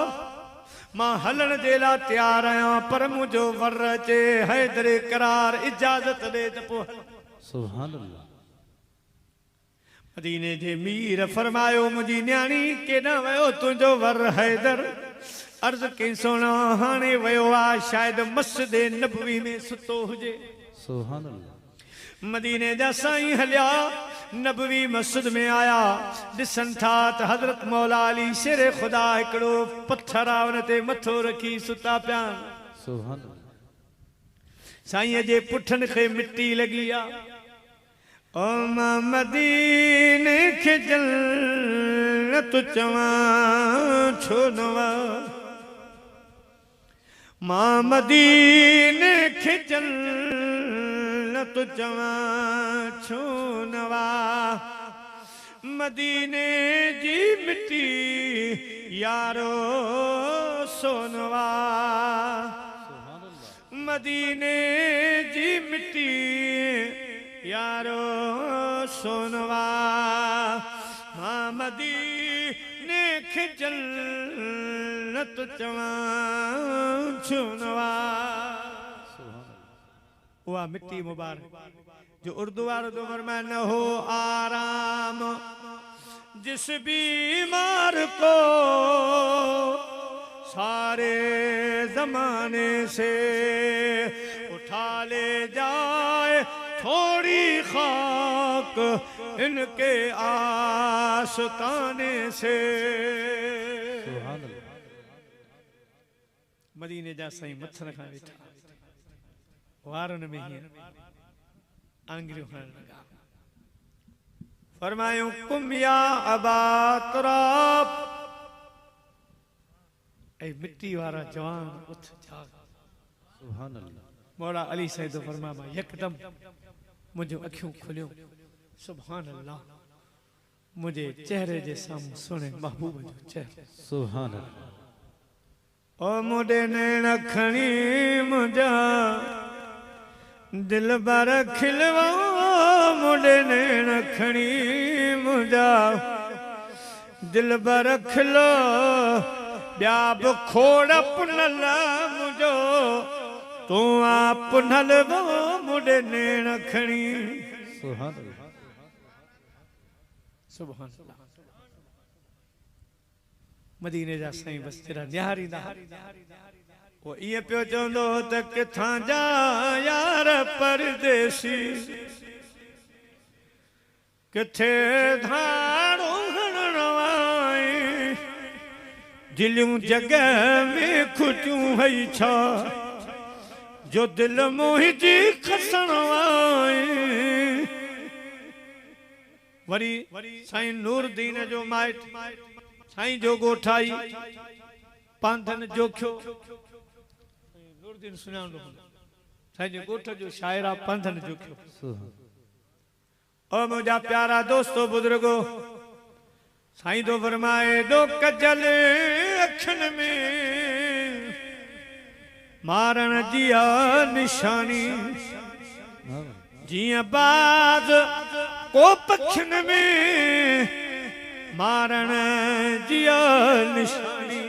Speaker 1: मां हलण जे लाइ तयारु आहियां पर मुंहिंजो वर अचे हैदर करार इजाज़त ॾे त पोइ
Speaker 2: सुभान अल्लाह
Speaker 1: मदीने जे मीर फरमायो मुंहिंजी न्याणी केॾां वियो तुंहिंजो वर हैदर अर्ज़ कई सोना हाणे वियो आहे शायदि मस्जिद नबवी में सुतो हुजे
Speaker 2: सुभान अल्लाह
Speaker 1: मदीने जा साईं हलिया नबवी मस्जिद में आया ॾिसनि था त हज़रत मौला अली शेर ख़ुदा हिकिड़ो पत्थर आहे उन ते मथो रखी सुता पिया
Speaker 2: सुभान अल्लाह
Speaker 1: साईं जे पुठनि खे मिटी लॻी आहे ओ मां मदीने खे जन्नत चवां छो न वा मां मदीने खे जन्नत चवां छो न वा मदीने जी मिट्टी यारो सोनवा मदीने जी मिट्टी यारो सोनवा हाँ मदीने खे जन्नत चवां छुनवा वह मिट्टी मुबारक जो उर्दू वालों तो फरमाया न हो आराम जिस बीमार को सारे जमाने से उठा ले जाए थोड़ी खाक इनके आस्ताने से मदीने जा सही मच्छर खा वेठा वारन में ही आंगरियों खान लगा फरमायूं कुम या अबा तुराब ऐ मिट्टी वारा जवान उठ जाग
Speaker 2: सुभान अल्लाह
Speaker 1: मौला अली सैयद फरमाया यकदम मुझे अखियों खुलियो सुभान अल्लाह मुझे चेहरे जे सामने सुने महबूब जो चेहरो
Speaker 2: सुभान अल्लाह
Speaker 1: ओ मुडे नैन खणी मुझा दिल बर खिलवा मुडे नैन खणी मुझा दिल बर खिलो ब्या बि खोड़ पुनल मुझो तू आप पुनल वो मुडे नैन खणी
Speaker 2: सुभान अल्लाह
Speaker 1: सुभान अल्लाह मदीने जा साईं बस तेरा निहारी दा वो ये पियो चवंदो त किथां जा यार परदेसी किथे धाड़ो हणण वाई दिलियूं जगह में खुटियूं हई छा जो दिल मुंहिंजी खसण वाई वरी साईं नूरदीन जो माइट साईं जो गोठाई पांधन जोख्यो नूरदीन सुञाणो साईं जो गोठ जो शायरा पांधन जोख्यो और मुझा प्यारा दोस्तों बुजुर्गो साईं तो फरमाए दो कजल अखन में मारण जिया निशानी जिया बाज को पखन में मारण जिया निशानी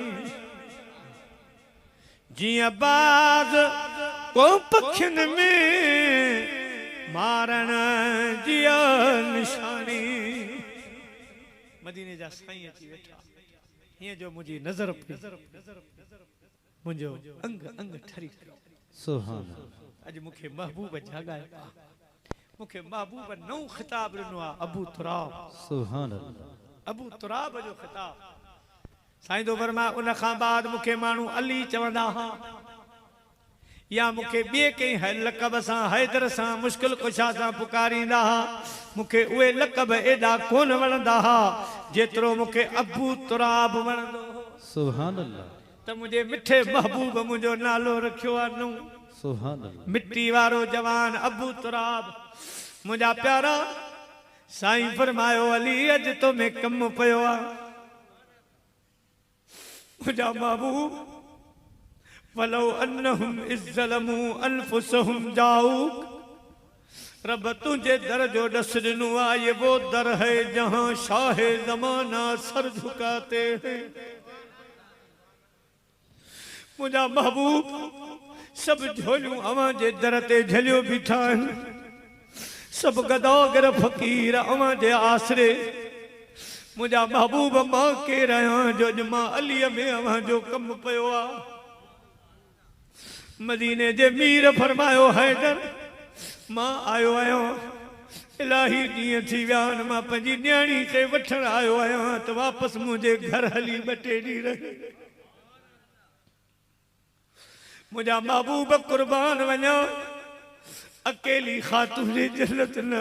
Speaker 1: जिया बाज को पखन में मारण जिया निशानी। मदीने जा साईं अची वेठा हीअं जो मुंहिंजी नज़र पई मुंहिंजो अंग अंग ठरी पियो।
Speaker 2: सुभान
Speaker 1: अॼु मूंखे महबूब जाॻाए मूंखे महबूब नओं ख़िताब ॾिनो आहे अबू तुराब।
Speaker 2: सुभान
Speaker 1: अबू तुराब जो ख़िताब साईं तो फरमाए उन खां बाद मूंखे माण्हू अली चवंदा हा या मूंखे ॿिए कंहिं लक़ब सां हैदर सां मुश्किल कुशा सां पुकारींदा हा। मूंखे उहे लक़ब एॾा कोन वणंदा हा जेतिरो मूंखे अबू तुराब वणंदो हो।
Speaker 2: सुभान अल्लाह
Speaker 1: त मुंहिंजे मिठे महबूब मुंहिंजो नालो रखियो आहे नूं।
Speaker 2: सुभान अल्लाह
Speaker 1: मिट्टी वारो जवान अबू तुराब मुंहिंजा प्यारा साईं फरमायो अली अॼु तो में कम पियो आहे मुंहिंजा महबूब वलो अन्नहुम इज़्ज़लमू अनफुसहुम जाऊक रब तुझे दर जो डस ॾिनो आहे ये वो दर है जहां शाहे ज़माना सर झुकाते हैं। मुंहिंजा महबूब सब झोलियूं अवां जे दर ते झलियो बीठा आहिनि सब गदागर फकीर अवां जे आसरे। मुंहिंजा महबूब मां केर आहियां जो अॼु मां अलीअ में अवां जो कम पियो आहे। मदीने जे मीर फरमायो हैदर मां आयो आहियां इलाही ॾींहं थी विया आहिनि मां पंहिंजी न्याणी खे वठण आयो आहियां त वापसि मुंहिंजे घर हली ॿ टे ॾींहं रहे। मुंहिंजा महबूब कुर्बान वञा अकेली ख़ातून जी जन्नत न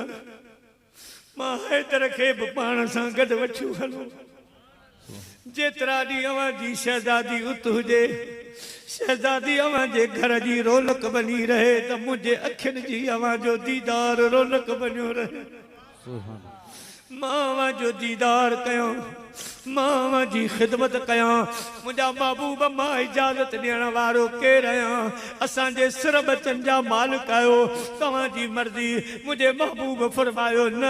Speaker 1: मां हैदर खे बि पाण सां गॾु वठियो हलो। जेतिरा ॾींहं अवां जी शहज़ादी उत हुजे शहज़ादी अवां जे घर जी रौनक बनी रहे त मुंहिंजे अखियुनि जी अवां जो दीदार रौनक बनियो रहे। मां अवां जो दीदार कयां मां अवां जी ख़िदमत कयां। मुंहिंजा महबूब मां इजाज़त ॾियण वारो केरु आहियां असांजे सिर बचन जा मालिक आहियो तव्हांजी मर्ज़ी। मुंहिंजे महबूब फरमायो न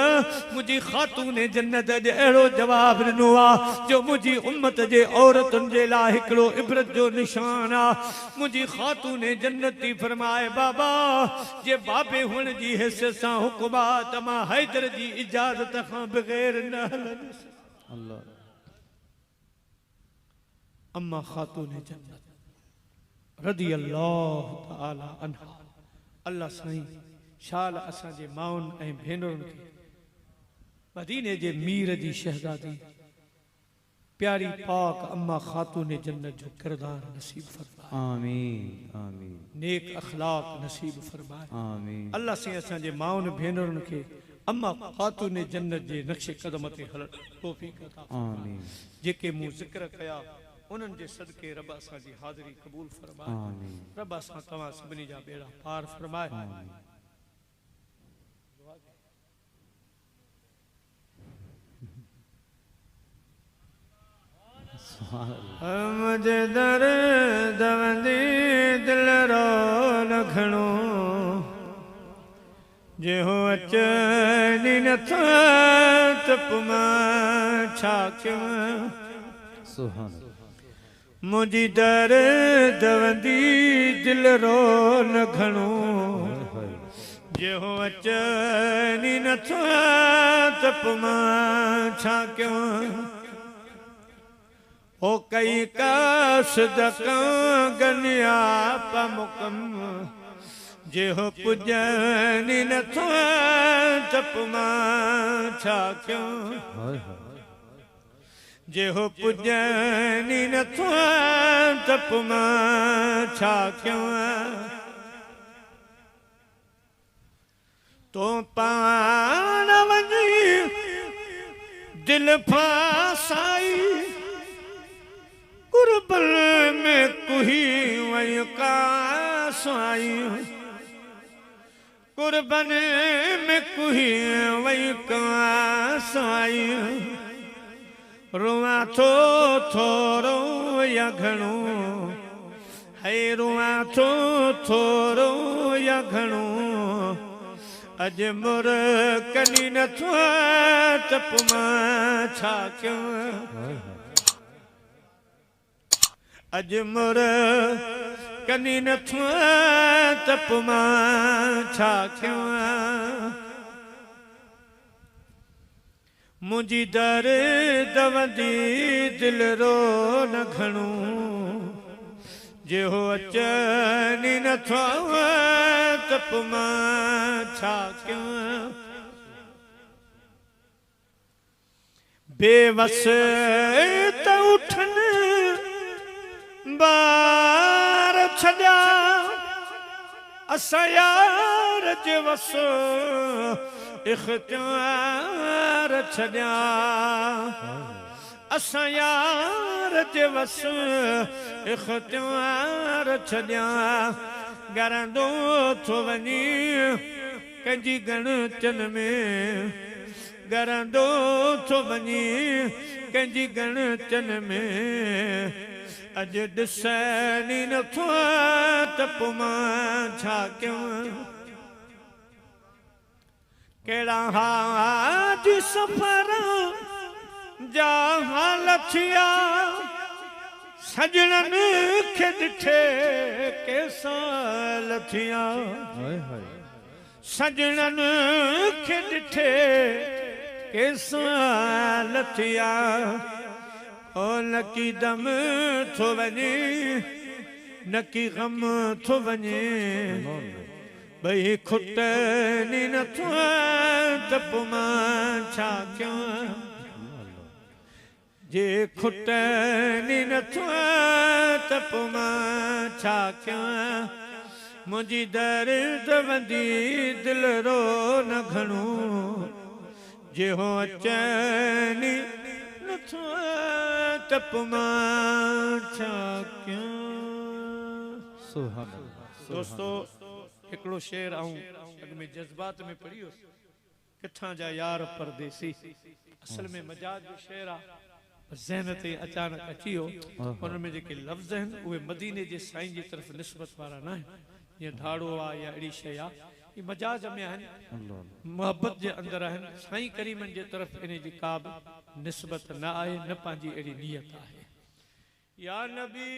Speaker 1: मुंहिंजी ख़ातून जन्नत अॼु अहिड़ो जवाबु ॾिनो आहे जो मुंहिंजी उम्मत जे औरतुनि जे लाइ हिकिड़ो इबरत जो निशान आहे। मुंहिंजी ख़ातून जन्नत थी फरमाए बाबा जे बाबे हुअण जी हैसियत सां हुकुम आहे त मां हैदर जी इजाज़त खां बग़ैर न हलंदुसि।
Speaker 2: अल्लाह
Speaker 1: अम्मा खातून जन्नत रदी अल्लाह ताला अन्हा अल्लाह साईं शाल असांजे माउनि ऐं भेनरुनि खे मदीने जे मीर जी शहज़ादी प्यारी पाक अम्मा खातून जन्नत जो किरदार नसीब फरमाए।
Speaker 2: आमीन आमीन
Speaker 1: नेक अखलाक नसीब फरमाए।
Speaker 2: आमीन
Speaker 1: अल्लाह साईं असांजे माउनि भेनरुनि खे अम्मा खातून जन्नत जे नक्शे कदम ते हलण तौफ़ीक़ अता
Speaker 2: आमीन
Speaker 1: जेके मूं ज़िक्र कया उन्हनि जे सदके रब असांजी हाज़िरी क़बूल फरमाए।
Speaker 2: आमीन
Speaker 1: रब असां तव्हां सभिनी जा बेड़ा पार फरमाए। मुझे दर दवंदी दिल रो नखणो जे हो अचनी नथा तप मां छा कयां।
Speaker 2: सुभान
Speaker 1: मुझी दर दवंदी दिल रो न घणो जे हो अचनी नथा तप मां छा कयां। ओ कई कासदका गनिया पमुकम जे हो पुजनी नथा तप मां छा कयां। जे हो पुजनी नथा तप मां छा कयां। तो पाण वञी दिल फासाई कुर्बन में कुही वही कास आई। कुर्बन में कुही वही वही कहाँ साई रुआ थो थोरो या घणो है रुआ थो थोरो या घणो अज मुर कनी न थो तप मां छा कयां अज मुर कनी न थो तप मां छा कयां मुझी दर्द वंदी दिल रो न घणो जे हो अचनी न थो तप मां छा कयां बेवस त उठन बार छॾिया असां यार जे वस इख्तियार छॾिया असां यार जे वस इख्तियार छॾिया गरंदो थो वञी कंहिंजी गणचन में गरंदो थो वञी कंहिंजी गणचन में अज ॾिसणी नथो तप मां छा कयां कहिड़ा हाज सफ़र जा हाल थिया सजणनि खे ॾिठे केसाल थिया सजणनि खे ॾिठे केसाल थिया ओ नकी दम थो वञे नकी गम थो वञे भई खुटनी नथो तप मां छा कयां जे खुटनी नथो तप मां छा कयां मुंहिंजी दर्द वंदी दिल रो न घणो जे हो अचनी नथो तप मां छा कयां दोस्तों हिकिड़ो शेर आऊं अॻ में जज़्बात में पढ़ियो किथां जा यार परदेसी असल में मजाज जो शेर आहे ज़हन ते अचानक अची वियो उन में जेके लफ़्ज़ आहिनि उहे मदीने जे साईं जी तरफ़ निस्बत वारा न आहिनि जीअं ढाड़ो आहे या अहिड़ी शइ आहे ये मजाज में आहिनि मोहब्बत जे अंदरि आहिनि साईं करीमनि जे तरफ़ इन जी का बि निस्बत न आहे न पंहिंजी अहिड़ी नियत आहे या नबी